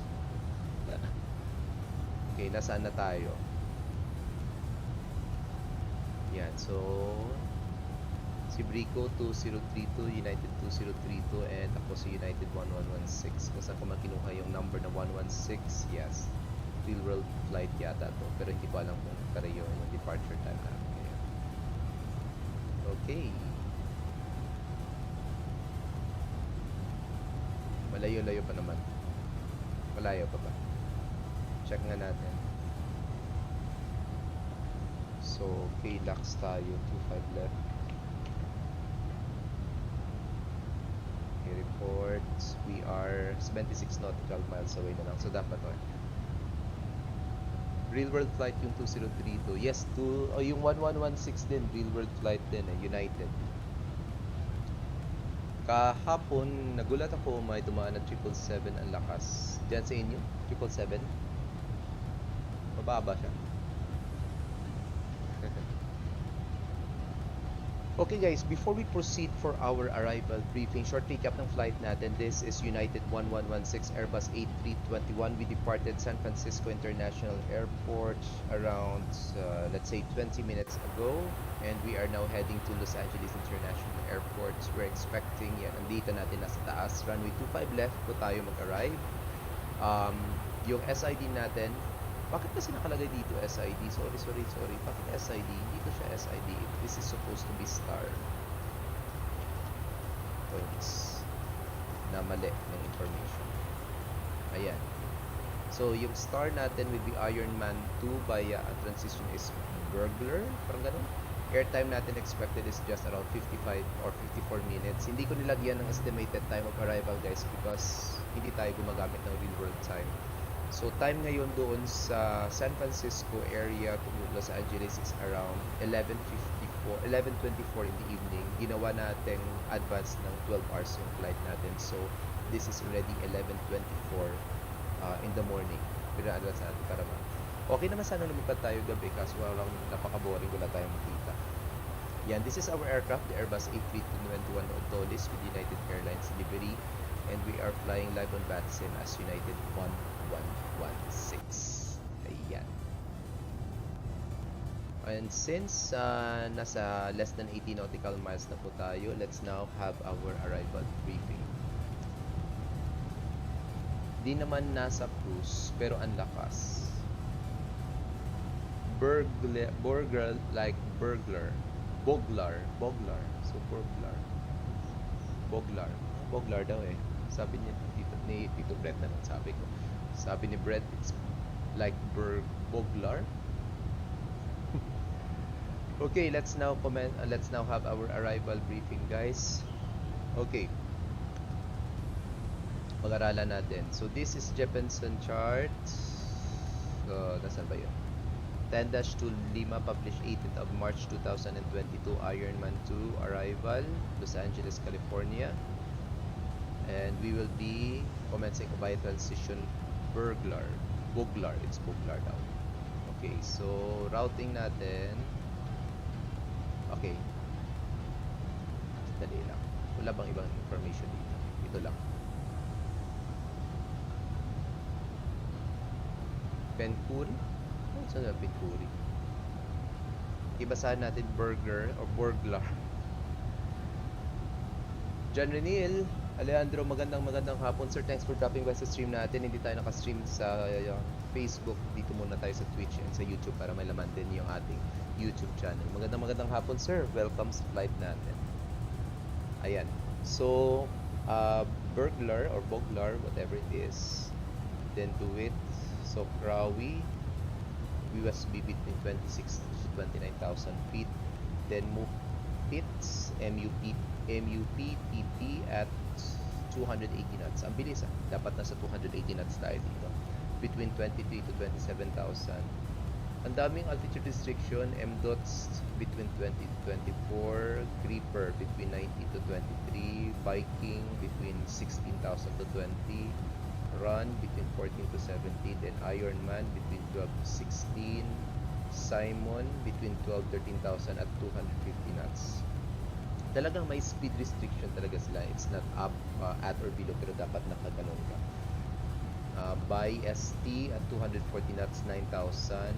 Okay, nasaan na tayo? Yan, so si Brico 2032, United 2032, and ako si United 1116. Kung saan ko makinuha yung number na 116, yes. Real world flight yata to. Pero hindi ko alam kung pareho yung departure time namin ngayon. Okay. Malayo-layo pa naman. Malayo pa ba? Check nga natin. So, KLAX tayo, 25 left. Reports, we are 76 nautical miles away na lang. So dapat real world flight yung 2032. Yes, yung 1116 din, real world flight din United. Kahapon, nagulat ako, may dumaan na 777 ang lakas. Diyan sa inyo, 777? Mababa siya. Okay guys, before we proceed for our arrival briefing, short recap ng flight natin. This is United 1116 Airbus A321. We departed San Francisco International Airport around, let's say 20 minutes ago. And we are now heading to Los Angeles International Airport. We're expecting, yan, nandito natin nasa taas. Runway 25 left po tayo mag-arrive. Yung SID natin, bakit kasi nakalagay dito SID? Sorry. Bakit SID? Dito siya SID. This is supposed to be star. Points. Na mali ng information. Ayan. So, yung star natin with the Ironman 2 via transition is burglar. Parang ganun. Airtime natin expected is just around 55 or 54 minutes. Hindi ko nilagyan ng estimated time of arrival guys because hindi tayo gumagamit ng real world time. So time ngayon doon sa San Francisco area to Los Angeles is around 11:24 in the evening. Ginawa natin advance ng 12 hours yung flight natin. So this is already 11:24 in the morning. Pero advance natin para ma. Okay naman sana lumipad tayo gabi kasi walang napaka-boring, wala tayong makita. Yan, this is our aircraft, the Airbus A321 Otolis with United Airlines livery. And we are flying live on VATSIM as United 1116. Ayan. And since nasa less than 80 nautical miles na po tayo, let's now have our arrival briefing. Di naman nasa cruise, pero ang lakas. Burglar, like burglar. Boglar. So Boglar daw eh. Sabi niya ni Tito Brett na lang sabi ko. Sabi ni Brett, it's like Boglar. Okay, let's now have our arrival briefing, guys. Okay. pag-aralan natin. So this is Jeppesen chart. So, nasaan ba yun? 10-2 Lima, published 18th of March 2022. Ironman 2 arrival, Los Angeles, California. And we will be commencing by transition Boglar. It's Boglar daw. Okay, so routing natin. Okay. Dali lang. Wala bang ibang information dito? Ito lang. Pencuri? Ano saan na Pencuri? Ibasahan natin burger or burglar. John Renil, Alejandro, magandang hapon. Sir, thanks for dropping by sa stream natin. Hindi tayo nakastream sa Facebook. Dito muna tayo sa Twitch and sa YouTube para may laman din yung ating YouTube channel. Magandang hapon, sir. Welcome sa flight natin. Ayan. So, burglar or boglar, whatever it is. Then do it. So, Krawi, USB between 26 to 29,000 feet. Then move pits, MUP, at 280 knots. Ang bilis Dapat nasa 280 knots tayo dito. Between 23 to 27,000. Ang daming altitude restriction, MDOTs between 20 to 24, Creeper between 90 to 23, Viking between 16,000 to 20, Run between 14 to 17, then Ironman between 12 to 16, Simon between 12 to 13,000 at 250 knots. Talagang may speed restriction talaga sila. It's not up, at or below, pero dapat nakaganon ka. By ST at 240 knots, 9,000.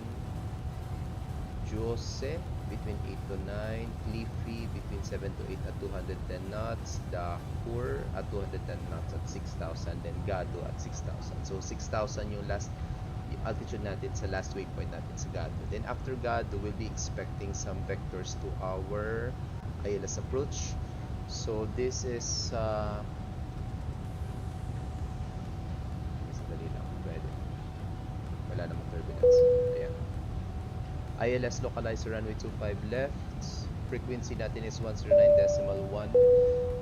Jose between 8 to 9, Cliffy between 7 to 8 at 210 knots, Dahur at 210 knots at 6,000, then Gado at 6,000. So 6,000 yung last altitude natin sa last waypoint natin sa Gado. Then after Gado, we'll be expecting some vectors to our ILS approach. So this is dali lang, pwede. Wala namang turbulence. Ayan. ILS localized runway 25 left. Frequency natin is 109.1.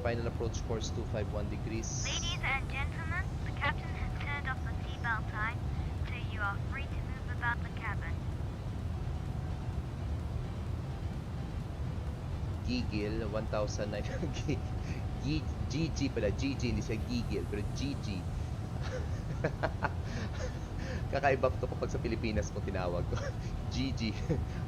Final approach course 251 degrees. Ladies and gentlemen, the captain has turned off the seatbelt sign, so you are free to move about the cabin. Gigil 1,900. GG pala, GG, hindi siya Gigil, pero GG. Kakaiba ko kapag sa Pilipinas mo tinawag ko. GG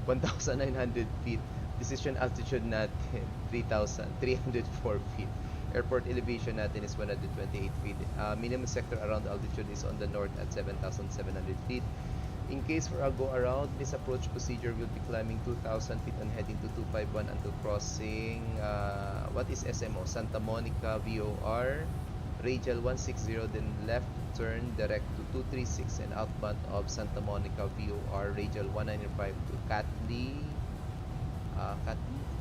1,900 feet. Decision altitude natin 3,304 feet. Airport elevation natin is 128 feet. Minimum sector around altitude is on the north at 7,700 feet. In case for a go around, this approach procedure will be climbing 2,000 feet and heading to 251 until crossing what is SMO? Santa Monica VOR, radial 160, then left turn direct to 236 and outbound of Santa Monica VOR, radial 195 to Catli,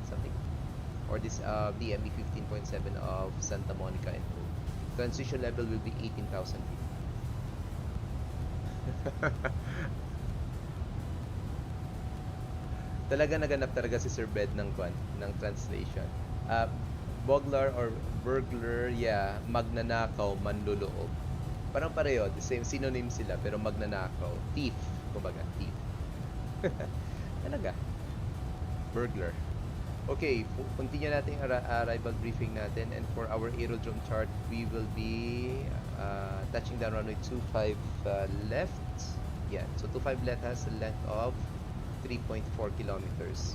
something, or this DME 15.7 of Santa Monica and transition level will be 18,000 feet. Talaga naganap talaga si Sir Bed ng translation. Boglar or burglar, yeah, magnanakaw, manluloob. Parang pareho, the same synonym sila, pero magnanakaw. Thief, kumbaga, thief. Talaga. Burglar. Okay, continue natin yung arrival briefing natin, and for our aerodrome chart, we will be touching down runway 25 left. Yeah, so 25 left has a length of 3.4 kilometers.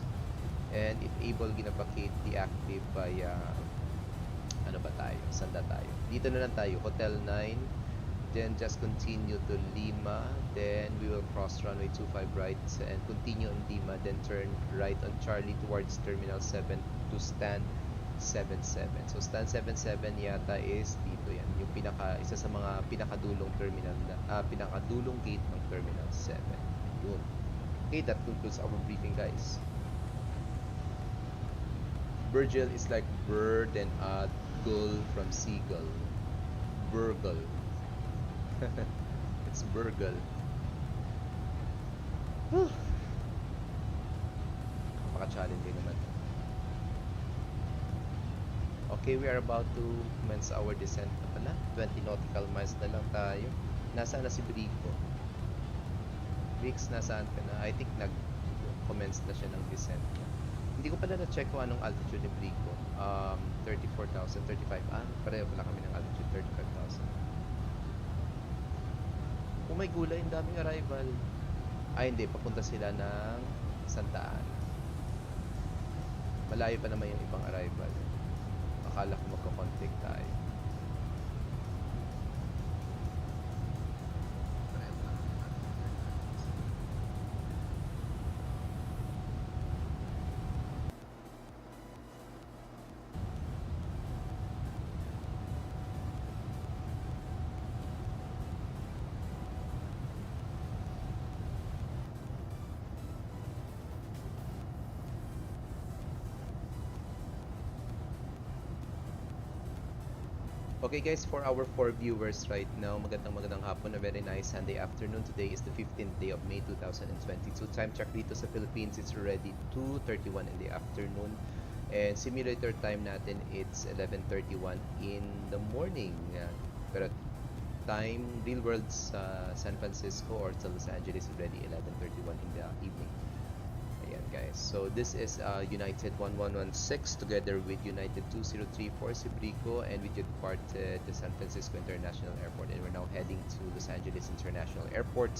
And if able, ginapakit deactive by ano ba tayo? Sanda tayo? Dito na lang tayo, Hotel 9. Then just continue to Lima. Then we will cross runway 25 right and continue in Lima. Then turn right on Charlie towards Terminal 7 to stand 77. So stand 77 yata is dito yan. Yung isa sa mga pinakadulong terminal na, pinakadulong gate ng Terminal 7. Yun. Okay, that concludes our briefing, guys. Virgil is like bird and gull from seagull. Burgle. It's burgle. Maka-challenging naman. Okay, we are about to commence our descent na pala. 20 nautical miles na lang tayo. Nasaan na si Brico? Briggs, nasaan ka na? I think nag-commence na siya ng descent. Hindi ko pala na-check kung anong altitude ni Brico. 34,000, 35. Pareho pala kami ng altitude, 35,000. Oh my gulay, ang daming arrival. Hindi, papunta sila ng Santa Ana. Malayo pa naman yung ibang arrival. Akala ko magko-conflict tayo. Okay guys, for our 4 viewers right now, magandang hapon, a very nice Sunday afternoon. Today is the 15th day of May 2022. Time check dito sa Philippines, it's already 2:31 in the afternoon. And simulator time natin, it's 11:31 in the morning. Pero time, real world sa San Francisco or sa Los Angeles, already 11:31 in the evening. Ayan guys, so this is United 1116 together with United 2034 Sibrico and we departed the San Francisco International Airport and we're now heading to Los Angeles International Airport.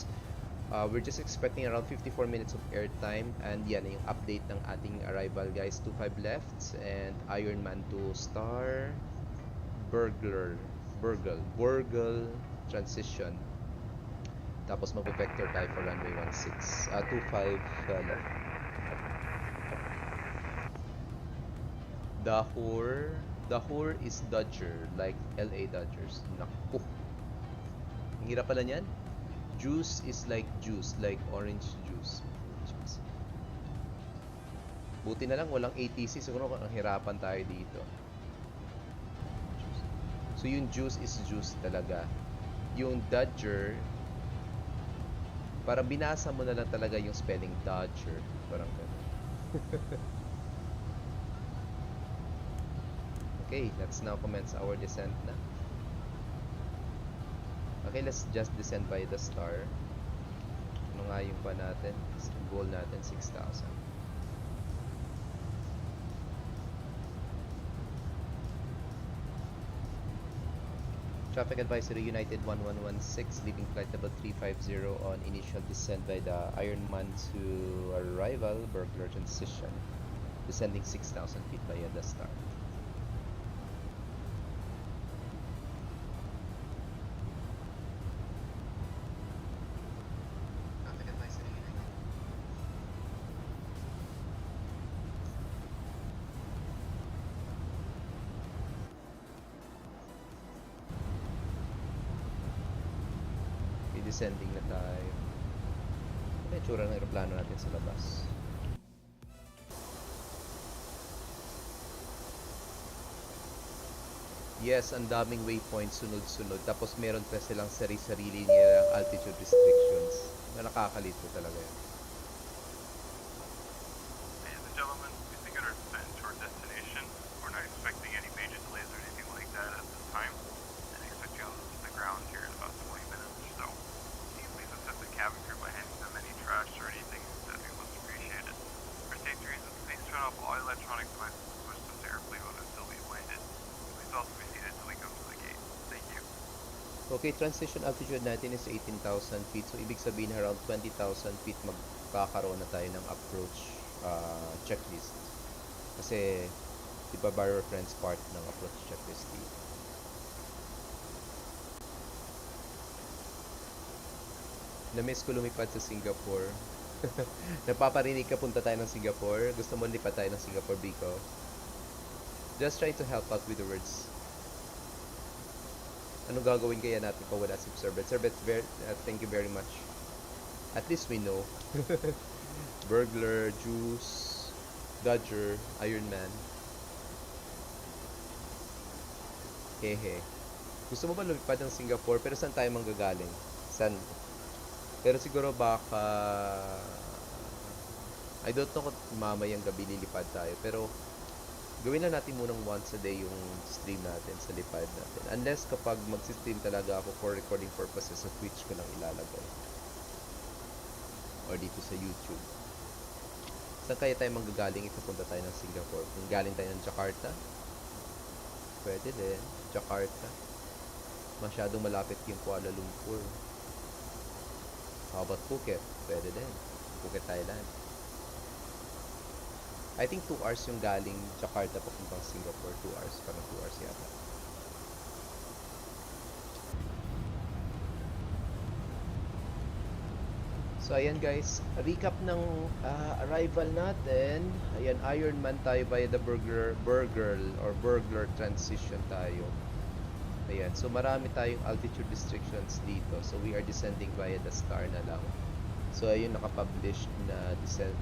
We're just expecting around 54 minutes of airtime and yan yung update ng ating arrival guys. 25 left and Ironman 2 star Burgle transition. Tapos mag-vector tayo for runway 16 25 left. Dahur is Dodger, like LA Dodgers. Naku. Ang hirap pala niyan. Juice is like juice, like orange juice. Buti na lang walang ATC, siguro ang hirapan tayo dito. So yung juice is juice talaga. Yung Dodger, parang binasa mo na lang talaga yung spelling Dodger. Parang gano'n. Okay, let's now commence our descent na. Okay, let's just descend by the star. Ano nga yung pa natin? Goal natin, 6,000. Traffic advisory United 1116, leaving flight level 350 on initial descent by the Ironman to arrival, Burglar transition. Descending 6,000 feet via the star. Descending na tayo. Ano yung tsura ng aeroplano natin sa labas? Yes, ang daming waypoints sunod-sunod. Tapos meron pa silang sarili-sarili nilang altitude restrictions. Na nakakalito talaga yun. Ladies and gentlemen, we think our descent to our destination. We're not expecting any major delays or anything like that at this time. And expect you on the ground here in about 20 minutes or so. Please assist the cabin crew by handing them any trash or anything that we most appreciated. For safety reasons, please turn off all electronic devices and switch them to airplane mode until we've landed. Please also be seated until we come to the gate. Thank you. Okay, transition altitude natin is 18,000 feet. So, ibig sabihin around 20,000 feet magkakaroon na tayo ng approach checklist. Kasi, di ba bar reference part ng approach checklist dito. Na-miss ko lumipad sa Singapore. Napaparinig ka punta tayo ng Singapore. Gusto mo lipad tayo ng Singapore, Biko? Just try to help out with the words. Ano gagawin kaya natin kung wala si Serbet? Serbet, thank you very much. At least we know. Burglar, Juice, Dodger, Ironman. Hehe. Gusto mo ba lumipad ng Singapore? Pero saan tayo manggagaling? Saan? Pero siguro baka I don't know kung mamayang gabi lilipad tayo. Pero gawin lang natin munang once a day yung stream natin sa lipad natin. Unless kapag mag-stream talaga ako for recording purposes, sa Twitch ko lang ilalagay. Or dito sa YouTube. Saan kaya tayo manggagaling? Ipupunta tayo ng Singapore. Kung galing tayo ng Jakarta, pwede din. Jakarta. Masyadong malapit yung Kuala Lumpur. How about Phuket? Pwede din. Phuket, Thailand. I think 2 hours yung galing Jakarta papuntang Singapore. 2 hours. Parang 2 hours yata. So ayan guys, recap ng arrival natin. Ayan, Ironman tayo via the burglar transition tayo. Ayan, so marami tayong altitude restrictions dito. So we are descending via the star na lang. So ayun, nakapublish na descent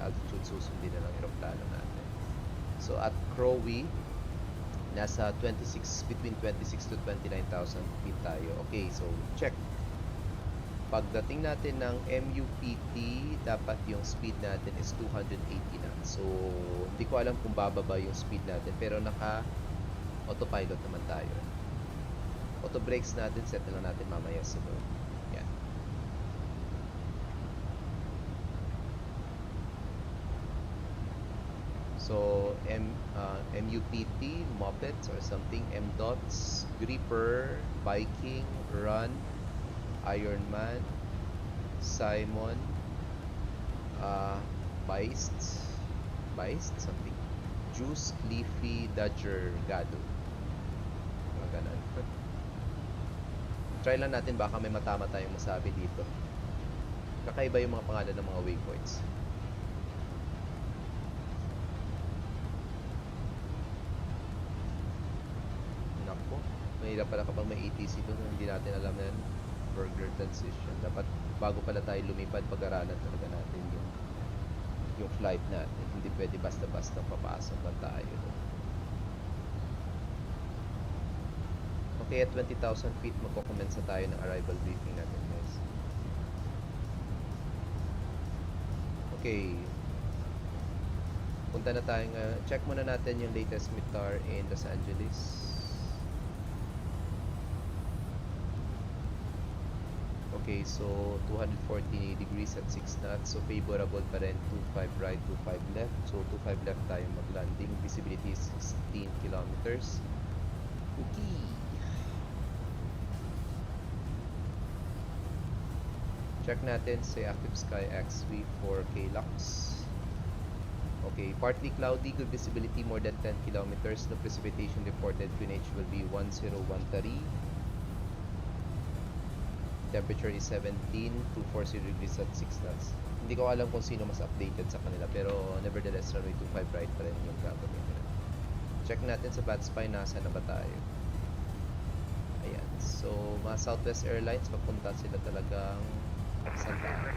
altitude, susundin na lang aeroplano natin. So at Crowe, nasa between 26 to 29,000 feet tayo. Okay, so check. Pagdating natin ng MUPT, dapat yung speed natin is 280 na. So hindi ko alam kung bababa yung speed natin, pero naka autopilot naman tayo. Auto brakes natin, set na lang natin mamaya sa loob. Yan. So MUPT, Mopeds or something, M-Dots, Gripper, Viking, Run, Ironman, Simon, Beist, something, Juice, Leafy, Dodger, Gado. Mga ganun. Try lang natin, baka may matama tayong masabi dito. Kakaiba yung mga pangalan ng mga waypoints. Nako, mahirap pala kapag may ATC doon, hindi natin alam na yan. Burglar transition. Dapat bago pala tayo lumipad, pag-aralan talaga natin yung flight natin. Hindi pwede basta-basta papasok lang tayo. Okay, at 20,000 feet magko-commence na tayo ng arrival briefing natin, guys. Okay. Punta na tayo check muna natin yung latest METAR in Los Angeles. Okay, so 240 degrees at 6 knots. So favorable pa rin, 25 right, 25 left. So 25 left tayo mag-landing. Visibility is 16 kilometers. Okay. Check natin sa Active Sky XV-4-KLAX. Okay, partly cloudy, good visibility more than 10 kilometers. No precipitation reported. QNH will be 1013. Temperature is 17 to 40 degrees at 6 knots. Hindi ko alam kung sino mas updated sa kanila, pero nevertheless runway 25 right pa rin yung gagawin. Check natin sa VATSIM, nasa na ba tayo? Ayan, so mga Southwest Airlines, papunta sila talagang Santa Ana.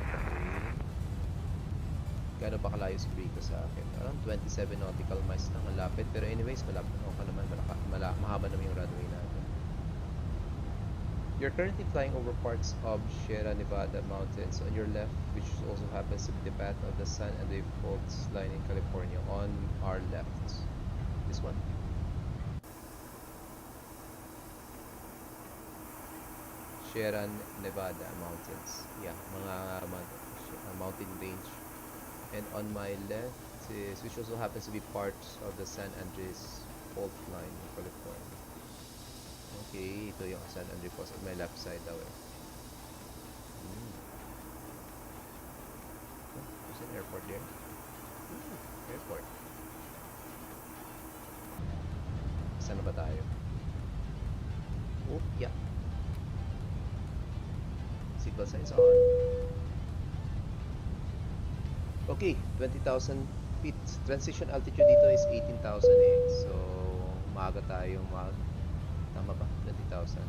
Okay. Gano'n ba kalayo si Brico sa akin? Around 27 nautical miles lang ang lapit, pero anyways, malapit ako naman, mahaba naman yung runway natin. You're currently flying over parts of Sierra Nevada mountains on your left, which also happens to be the path of the San Andreas Fault line in California. On our left, this one. Sierra Nevada mountains, yeah, mga mountain range. And on my left is, which also happens to be parts of the San Andreas Fault line in California. Okay, ito yung San Andreas Fault on my left side daw eh. Oh, there's an airport there. Airport. Saan na ba tayo? Oh, yeah. Signal signs on. Okay, 20,000 feet. Transition altitude dito is 18,000 eh. So, maaga tayo. Tama ba? 20,000.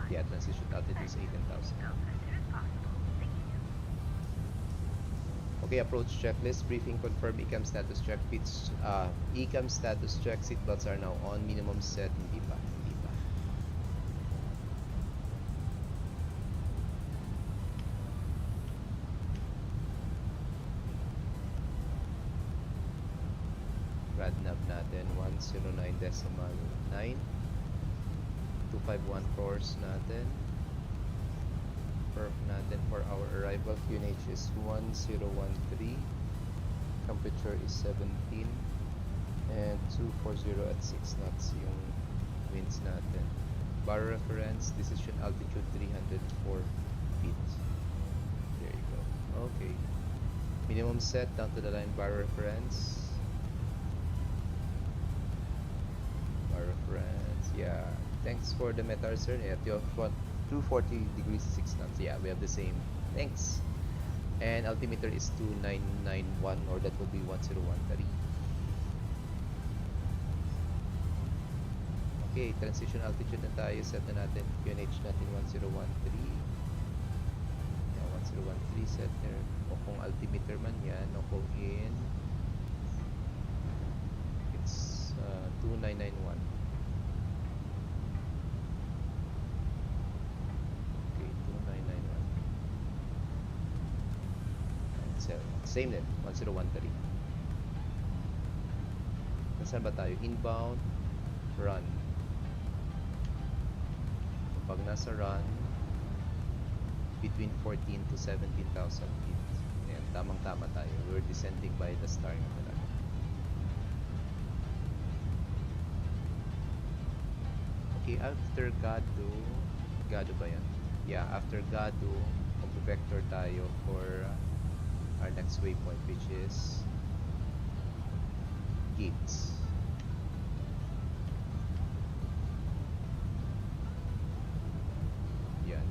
Yeah, transition altitude is 18,000. Okay, approach checklist. Briefing confirm ECAM status check. ECAM status check. Seatbelts are now on. Minimum set. Hindi pa. rad nav natin 109.9. 251 course natin. Perf natin for our arrival. QNH is 1013. Temperature is 17. And 240 at 6 knots yung winds natin. Bar reference, decision altitude 304 feet. There you go. Okay. Minimum set down to the line bar reference. Bar reference, yeah. Thanks for the METAR, sir. At your 240 degrees 6 knots. Yeah, we have the same. Thanks. And altimeter is 2991, or that will be 1013. Okay, transition altitude na tayo. Set na natin. QNH natin 1013. Yeah, 1013 set there. O kung altimeter man yan, o kung in, it's 2991. Same din, 1013. Nasaan ba tayo? Inbound, run. Kapag nasa run, between 14 to 17,000 feet. Ayan, tamang-tama tayo. We're descending by the star na talaga. Okay, after Gado ba yan? Yeah, after Gado, mag-vector tayo for our next waypoint, which is Gates. Yan.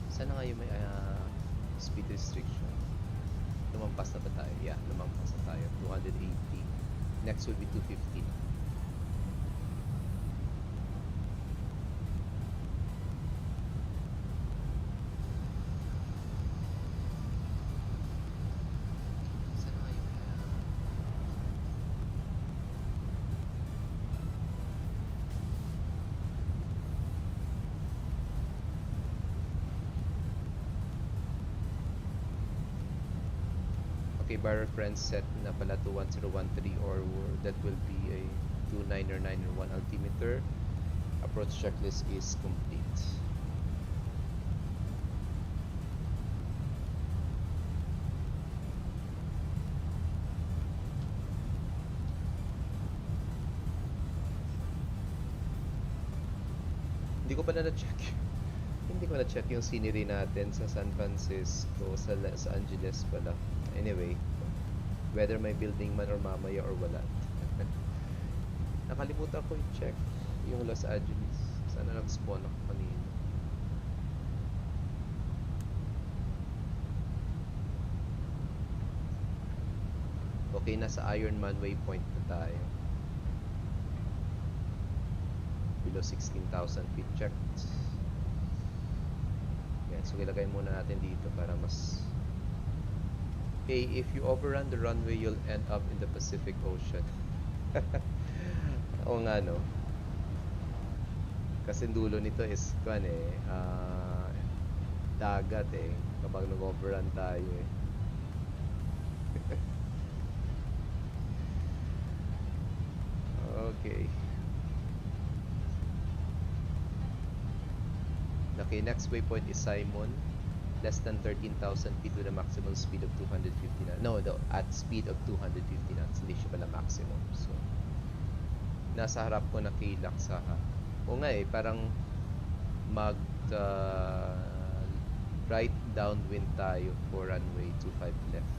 Sana nga yung may speed restriction? Lumampas na ba tayo? Yeah, lumampas na tayo. 280. Next will be 250. Okay, bar reference set na pala to 1013, or that will be a 29 or 901 altimeter. Approach checklist is complete. Hindi ko pa na-check. Hindi ko na-check yung scenery natin sa San Francisco, sa Los Angeles pala. Anyway, whether may building man or mamaya or wala. Nakalimutan ko i-check yung Los Angeles. Sana nag-spawn ako kanina. Okay, nasa Ironman waypoint na tayo. Below 16,000 feet checked. Yan, so ilagay muna natin dito para mas... Hey, if you overrun the runway, you'll end up in the Pacific Ocean. Oo nga, no? Kasi dulo nito is, dagat eh. Kapag nag-overrun tayo eh. Okay. Okay, next waypoint is Simon. Less than 13,000 feet with a maximum speed of 250 knots. No, at speed of 250 knots. Hindi siya pala maximum. So, nasa harap ko na KLAX ha. O nga eh, parang mag right downwind tayo for runway 25 left.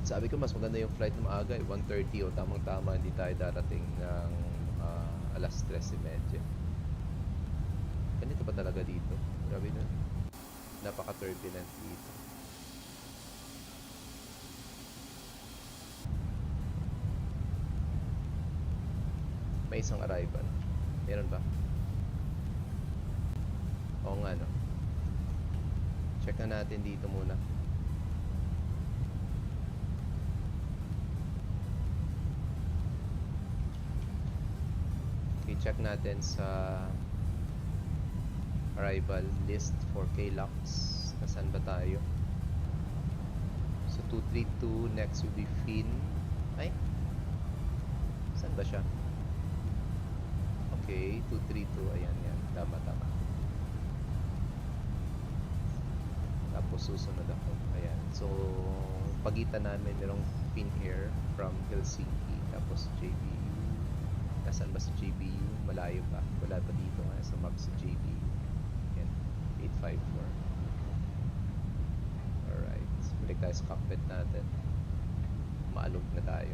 Sabi ko mas maganda yung flight ng maaga, 1:30 o tamang-tama, hindi tayo darating ng alas 3:30. Ganito pa talaga dito. Grabe na. Napaka-turbulent dito. May isang arrival. Meron ba? Oo nga, no? Check na natin dito muna. check natin sa arrival list for KLAX. Nasaan ba tayo? So 232, next will be Finn. Ay, saan ba siya? Okay, 232, ayan yan, tama. Tapos susunod ako, ayan. So pagitan namin merong Finn Air from Helsinki, tapos JBU. Nasaan ba sa JBU? Malayo pa, wala pa dito nga sa map sa JBU. Ayan, 854. Alright, balik tayo sa cockpit natin. Maalog na tayo.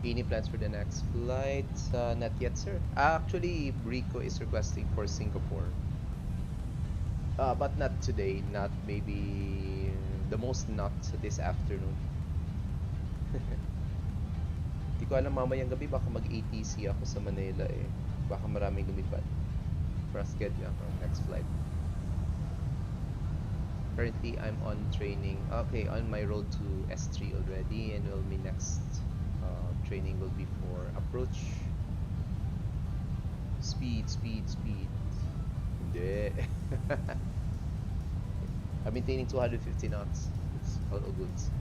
Any plans for the next flight? Not yet, sir. Actually, Rico is requesting for Singapore. But not today. Not maybe the most not this afternoon. Hindi ko alam, mamayang gabi baka mag-ATC ako sa Manila eh. Baka maraming lumipad for a schedule for next flight. Currently, I'm on training. Okay, on my road to S3 already, and will be next training will be for approach. Speed. Hindi. I'm maintaining 250 knots. It's all goods.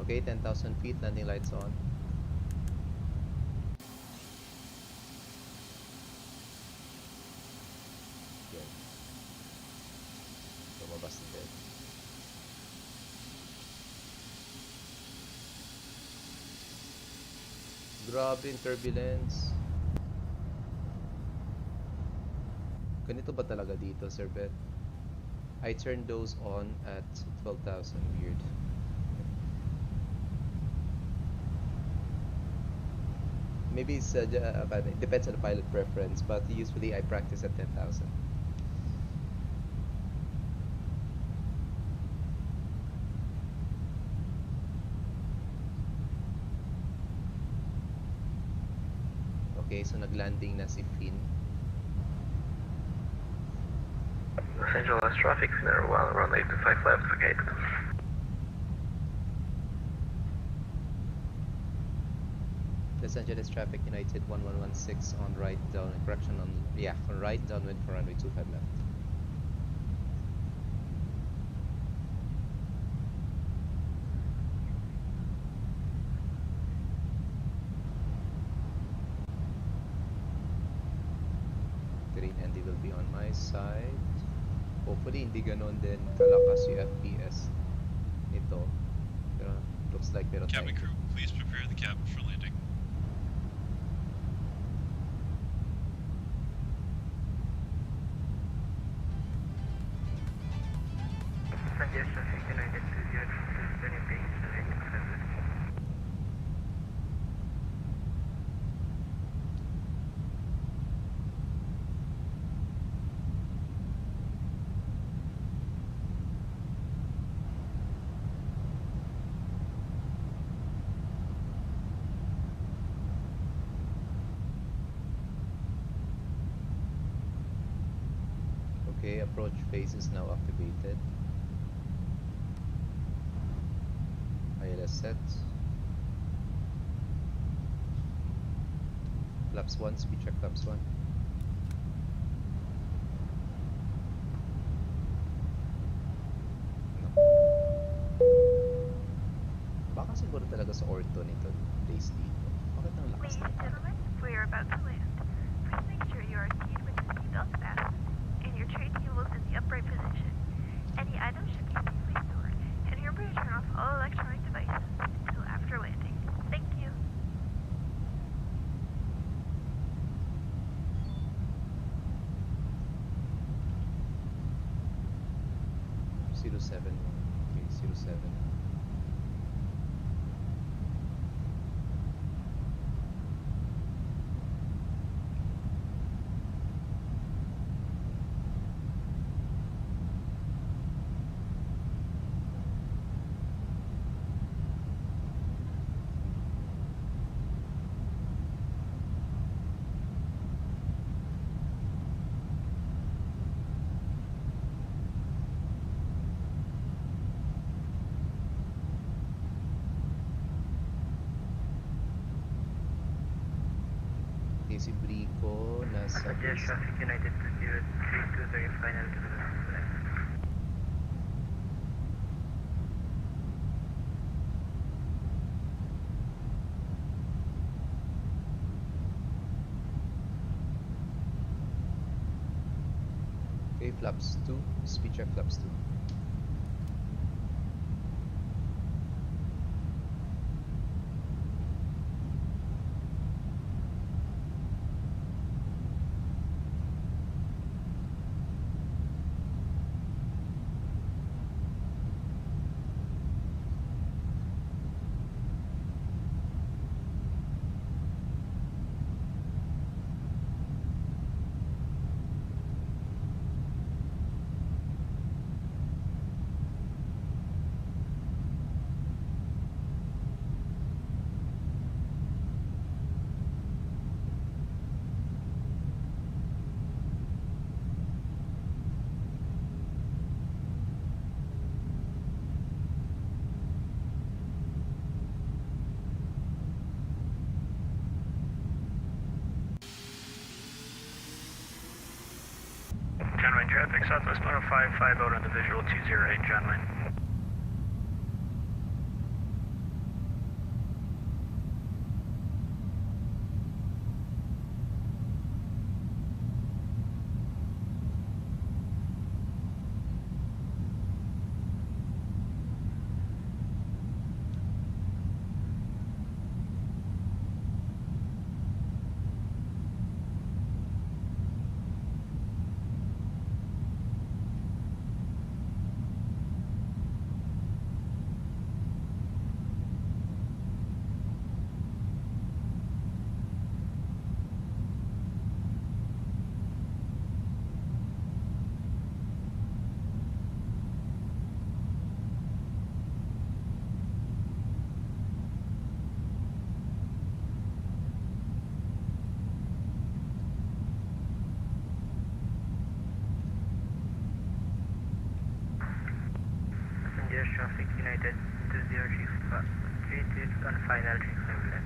Okay, 10,000 feet, landing lights on. Good. Lumabas na din. Grabe yung turbulence. Ganito ba talaga dito, Sir Bet? I turned those on at 12,000. Weird. Maybe it's it depends on the pilot preference, but usually I practice at 10,000. Okay, so naglanding na si Finn. Los Angeles traffic, Finnair 1, runway 25 left, okay. Los Angeles traffic, United 1116 on right down, correction on, yeah, on right downwind for runway 25 left. Green handy will be on my side. Hopefully hindi ganon din kalakas yung FPS ito. Pero looks like meron Cabin tayo. crew, please prepare the cabin for landing. Los Angeles traffic, United 20, turning base, landing 5 left. Okay, approach phase is now activated. ILS set. Flaps 1, speed check flaps 1. Baka siguro talaga sa ortho nito, place dito. Bakit ang lakas Ladies and ng gentlemen, we are about to land. Please make sure you are seated with your seatbelt fastened and your tray tables in the upright position. Any items should be safely stored, and remember to turn off all electronic devices until after landing. Thank you. Zero 07. Okay, 07. Okay, si Brico nasa Passenger base. traffic United 2032 final to the left. Okay, flaps 2, speed check flaps 2. John Wayne traffic, Southwest 105, out on the visual 208, John Wayne. Passenger traffic United 2032 on final 35 left.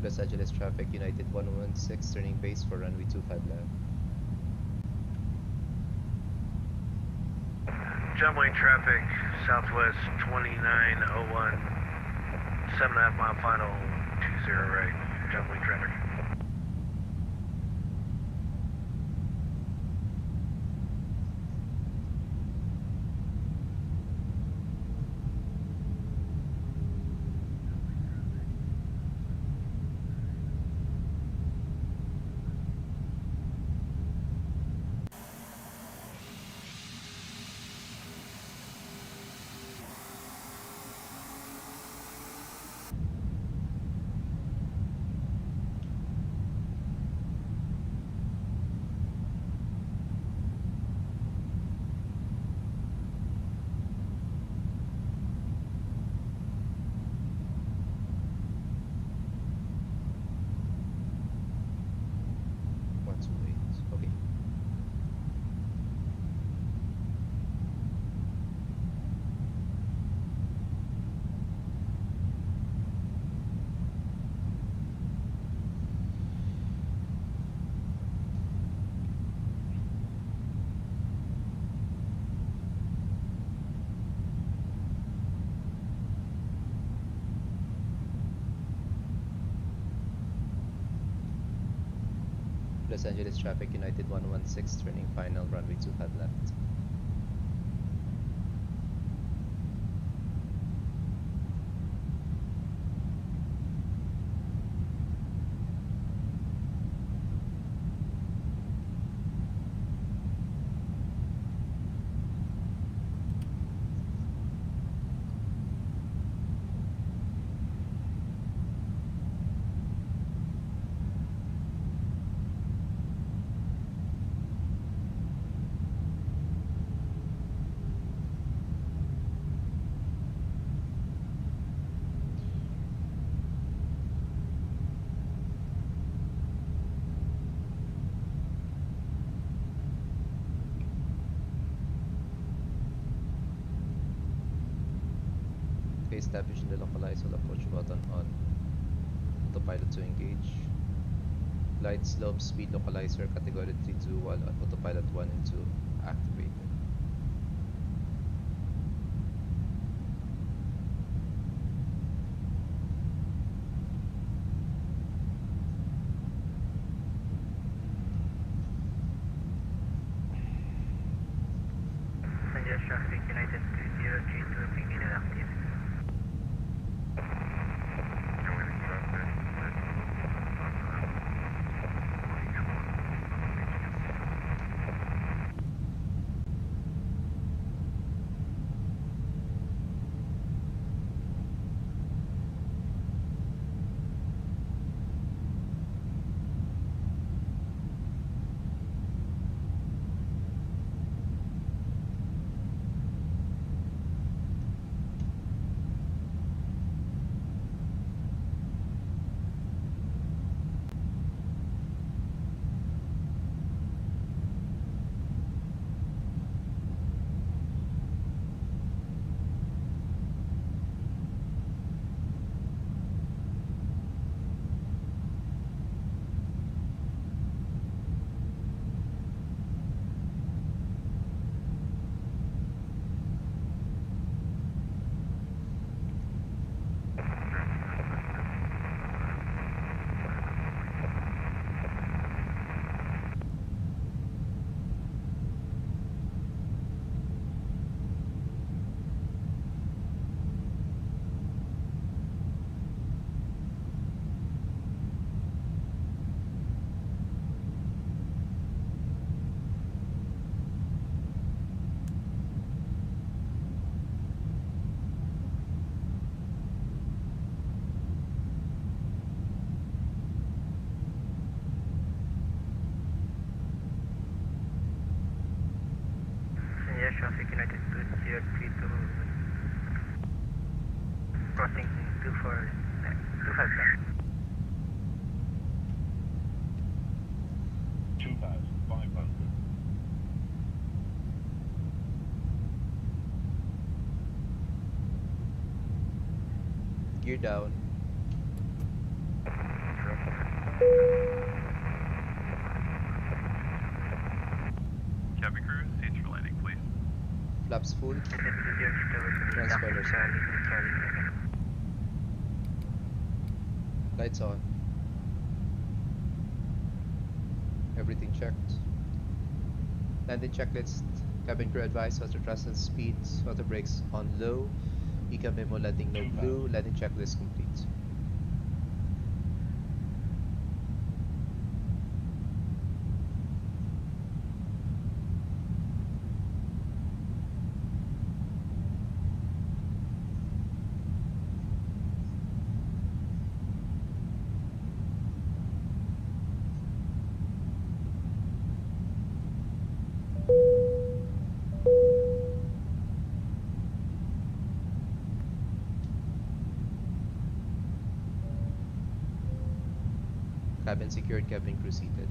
Los Angeles traffic United 116 turning base for runway 25 left. John Wayne traffic, Southwest 2901, 7.5 mile final, 20 right, downwind traffic. Want to wait. Okay. Los Angeles traffic United 116 turning final runway 25 left. Okay, establishing the localized approach button on. Autopilot to engage. Glide slope speed localizer category 3 dual on autopilot 1 and 2 activated. Los Angeles traffic United 2032 begin and active. Traffic United 2032 crossing 25 left. 2,500. Gear down. Cabin crew, seats for landing, please. Flaps full. Transponders Transponders on. Lights on. Everything checked. Landing checklist. Cabin crew advised auto thrust and speeds. Auto brakes on low. ECA memo landing no blue. Landing checklist complete. Cabin secured, cabin crew seated.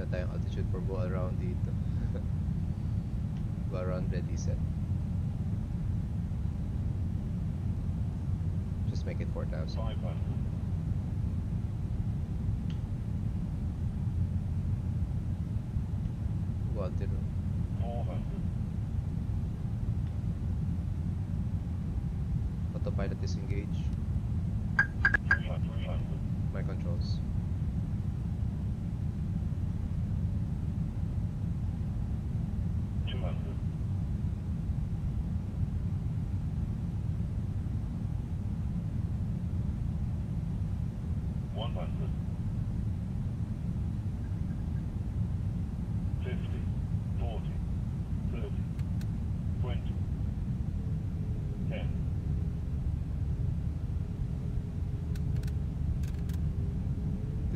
Wala tayong altitude for go around dito. Go around ready set. Just make it 4,000. Go altitude. Autopilot disengage. My controls.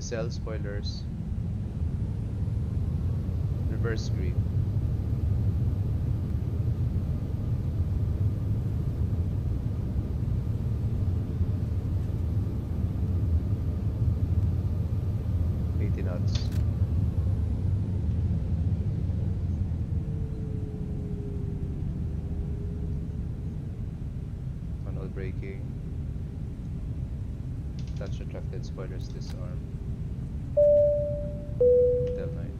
Cell spoilers. Reverse green. Knots. Funnel braking. Touch attracted spoilers disarm. Del 9.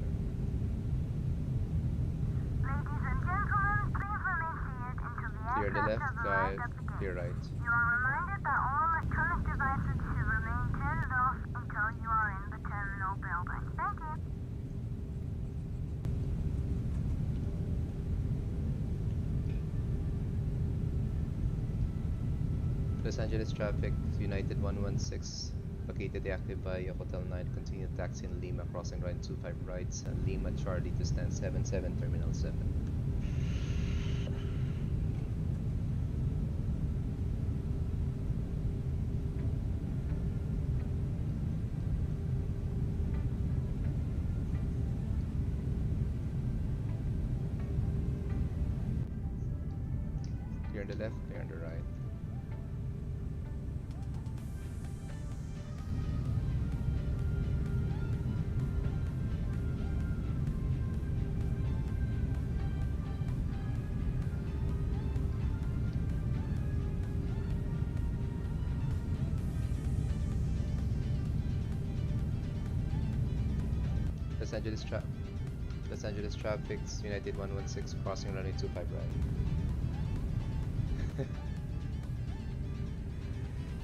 Clear the left, guide, clear right. You are reminded that all electronic devices should remain turned off until you are in the terminal building. Thank you. Los Angeles traffic, United 116, located active via Hotel 9, continue taxi in Lima, crossing line 25 rights, and Lima Charlie to stand 77, Terminal 7. Clear on the left, clear on the right. Los Angeles traffic, United 116, crossing runway 25 right.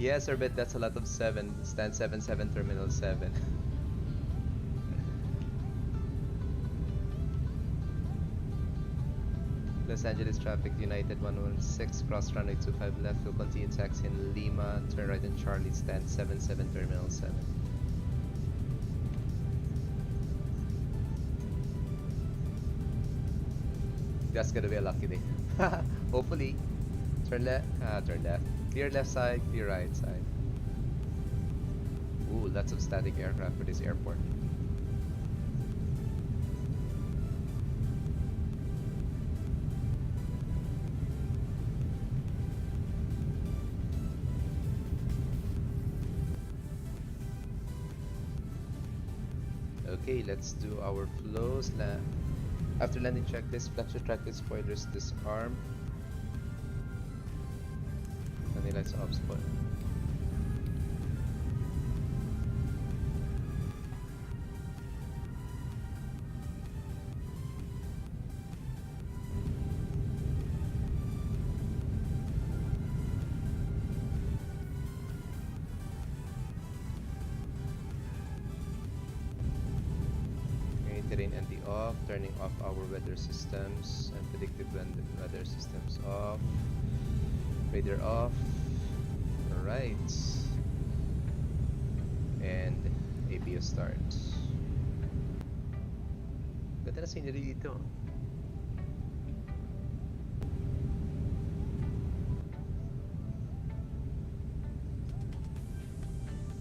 Yes, Orbit, that's a lot of 7. Stand 77, Terminal 7. Los Angeles traffic, United 116, cross runway 25 left, will continue taxi in Lima, turn right in Charlie, stand 77, Terminal 7. That's gonna be a lucky day. Hopefully. Turn left, turn left. Clear left side, clear right side. Ooh, lots of static aircraft for this airport. Okay, let's do our flows. After landing checklist, flex retracted spoilers disarm. Landing lights off, spoiler. Terrain ND off, turning off our weather systems and predictive weather systems off, radar off. Alright, and ABS start. Ganda na scenery dito.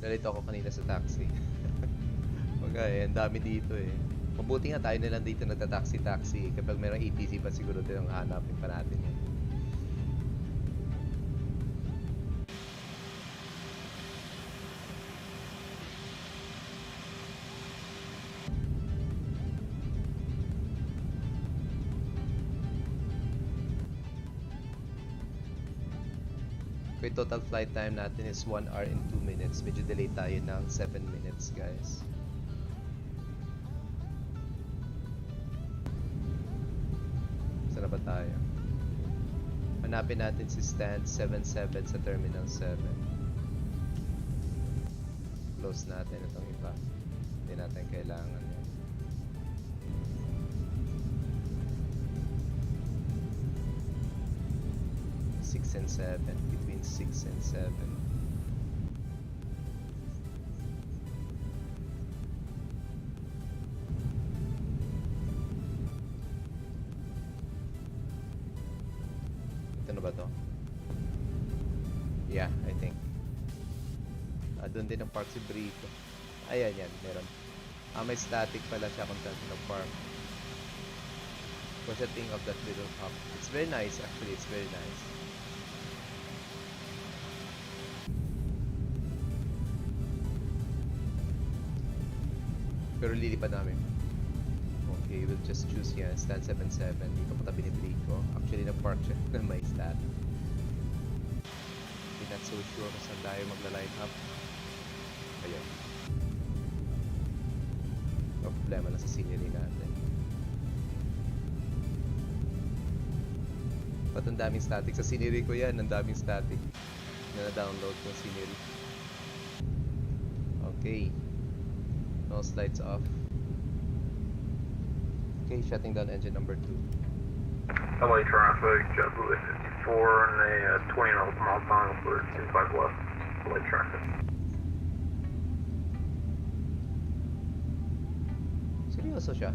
Nalito ako kanina sa taxi. Okay, ang dami dito eh. Mabuti nga tayo na lang dito nagta-taxi-taxi. Kapag mayroong ATC pa siguro din ang hanapin pa natin yun. Okay, total flight time natin is 1 hour and 2 minutes. Medyo delay tayo ng 7 minutes, guys. Saan na ba tayo? Hanapin natin si stand 77 sa Terminal 7. Close natin itong iba. Hindi natin kailangan yan. Six and 7. Between 6 and 7. Ito na ba to? Yeah, I think. Doon din ang park si Brito. Ayan yan, meron. May static pala siya kung saan ng park. What's the thing of that little hub? It's very nice actually, it's very nice. Pero lilipad namin. Okay, we'll just choose yan. Stand 77. Dito ko tabi ni Brico. Actually, nag-park siya na may stat. Hindi not so sure kung saan tayo magla-line up. Ayun. No problema lang sa scenery natin. Ba't ang daming static? Sa scenery ko yan, ang daming static. Na na-download ko scenery. Okay. Nose lights off. Okay, shutting down engine number 2. LA traffic, JetBlue 54 and a 20 miles per hour for 25 left. LA traffic. Seryoso siya?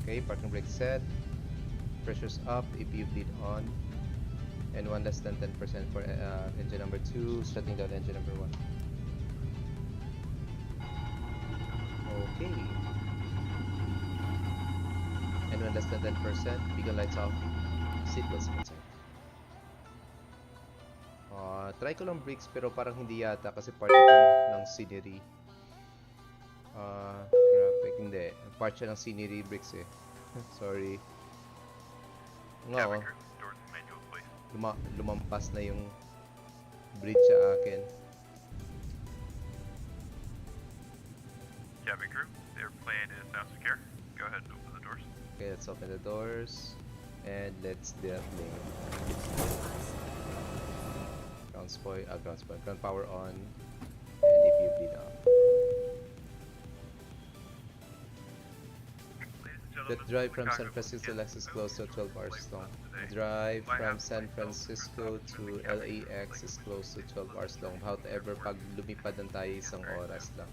Okay, parking brake set. Pressure's up, EPU bleed on. And 1 less than 10% for engine number 2. Shutting down engine number 1. Okay. And 1 less than 10%. Beacon lights off. Seatbelts inside. Try ko lang brakes pero parang hindi yata kasi part ito ng scenery. Graphic, hindi. Part siya ng scenery bricks eh. Sorry. Nga oh. lumampas na yung bridge sa akin. Cabin crew, the airplane is now secure. Go ahead and open the doors. Okay, let's open the doors and let's deplane. Ground power on, and EPU bleed off. The drive from San Francisco to LAX is close to 12 hours long. The drive from San Francisco to LAX is close to 12 hours long. However, pag lumipad na tayo isang oras lang.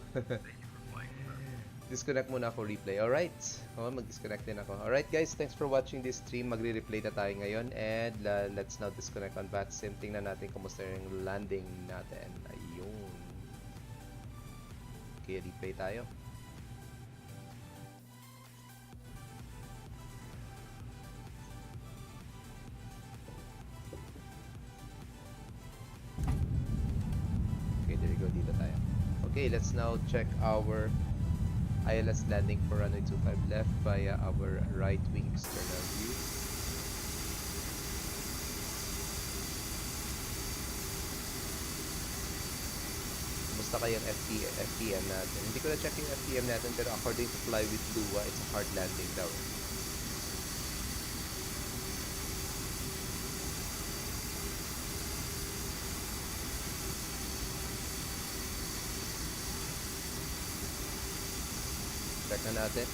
Disconnect muna ako, replay. Alright. Mag-disconnect din ako. Alright guys, thanks for watching this stream. Magre-replay na tayo ngayon. And let's now disconnect on VATSIM. Tingnan natin kumusta yung landing natin. Ayun. Okay, replay tayo. Okay, there you go. Dito tayo. Okay, let's now check our ILS landing for runway 25 left via our right wing external view. Kumusta kayong FPM natin? Hindi ko na check yung FPM natin pero according to Fly with Lua, it's a hard landing daw. Check na natin.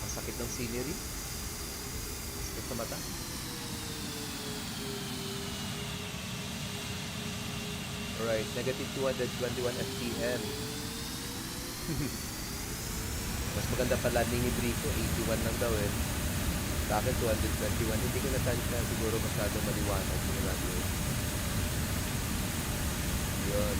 Ang sakit ng scenery. Sakit sa mata. Alright, negative 221 FPM. Mas maganda pa landing ni Drico, 81 lang daw eh. Sa akin 221, hindi ko na siguro masyado maliwanag yung landing. Yun.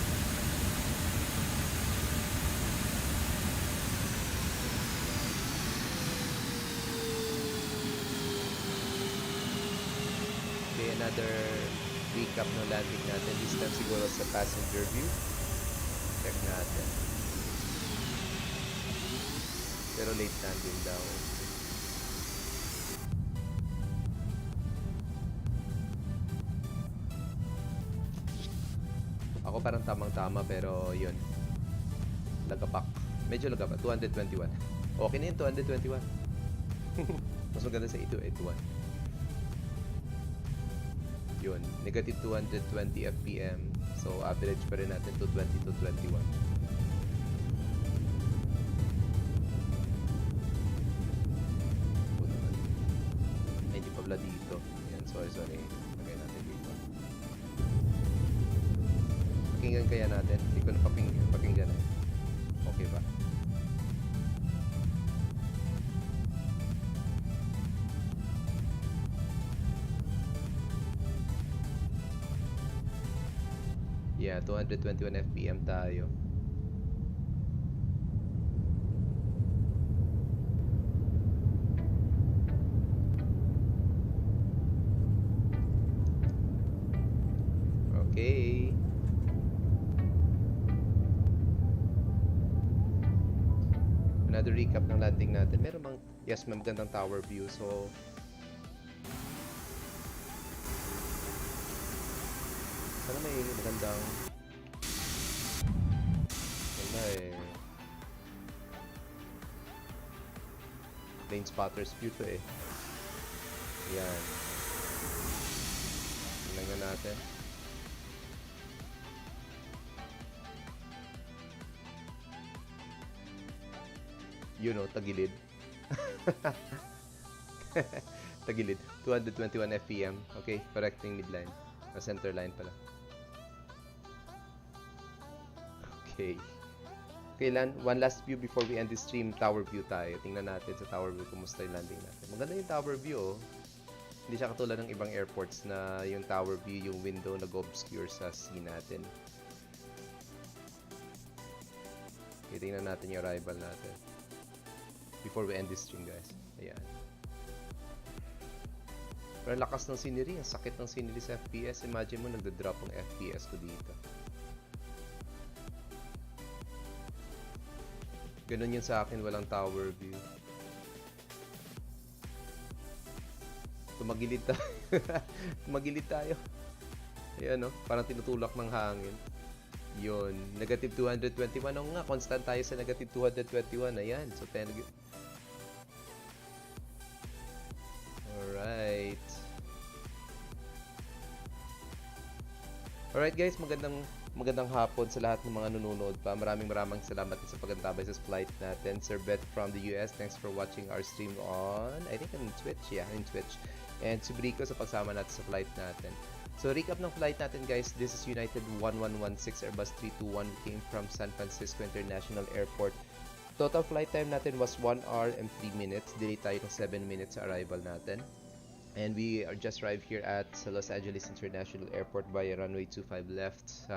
Okay, another recap ng landing natin. This time siguro sa passenger view. Check natin. Pero late landing daw. Ako parang tamang-tama pero yun. Lagapak. Medyo lagapak. 221. Okay na yun, 221. Mas maganda sa 8281. Yun. Negative 220 FPM. So, average pa rin natin 220 to 21. Ay, hindi pa pala dito. Yan, sorry. Lagay natin dito. Pakinggan kaya natin? Hindi ko na pakinggan eh. Okay ba? Yeah, 221 FPM tayo. Okay. Another recap ng landing natin. Meron bang, yes, may magandang tower view. So, sana may magandang, wala eh, plane spotters view to eh. Yan. Tingnan natin. You know, tagilid. Tagilid. 221 FPM. Okay, correcting midline. Center line pala. Okay. Okay, one last view before we end this stream. Tower view tayo. Tingnan natin sa tower view kumusta yung landing natin. Maganda yung tower view, oh. Hindi siya katulad ng ibang airports na yung tower view, yung window nag-obscure sa sea natin. Okay, tingnan natin yung arrival natin before we end this stream, guys. Ayan. Pero lakas ng scenery. Ang sakit ng scenery sa FPS. Imagine mo, nagda-drop ang FPS ko dito. Ganun yun sa akin, walang tower view. Tumagilid tayo. Tumagilid tayo. Ayan, no? Parang tinutulak ng hangin. Yun. Negative 221. Oo nga, constant tayo sa negative 221. Ayan. So, alright. Alright guys, magandang hapon sa lahat ng mga nanonood pa. Maraming salamat sa pagantabay sa flight natin. Sir Bet from the US, thanks for watching our stream on, I think on Twitch. Yeah, in Twitch. And si Brico sa pagsama natin sa flight natin. So recap ng flight natin guys, this is United 1116 Airbus 321. We came from San Francisco International Airport. Total flight time natin was 1 hour and 3 minutes. Delay tayo ng 7 minutes sa arrival natin. And we are just arrived here at Los Angeles International Airport via runway 25 left.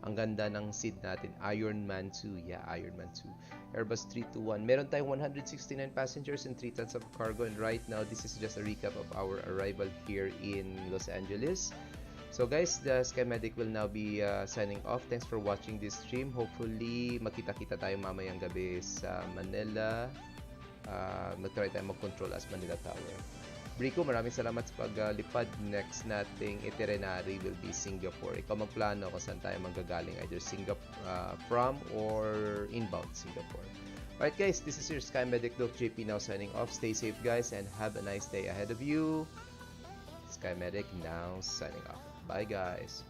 Ang ganda ng seat natin, Ironman 2. Yeah, Ironman 2. Airbus 321. Meron tayong 169 passengers and 3 tons of cargo. And right now, this is just a recap of our arrival here in Los Angeles. So guys, the SkyMedic will now be signing off. Thanks for watching this stream. Hopefully, makita-kita tayo mamayang gabi sa Manila. Mag-try tayo mag-control as Manila Tower. Brico, maraming salamat sa paglipad. Next nating itinerary will be Singapore. Ikaw magplano kung saan tayo manggagaling, either Singapore from or inbound Singapore. Alright guys, this is your SkyMedic Doc JP now signing off. Stay safe guys and have a nice day ahead of you. SkyMedic now signing off. Bye guys.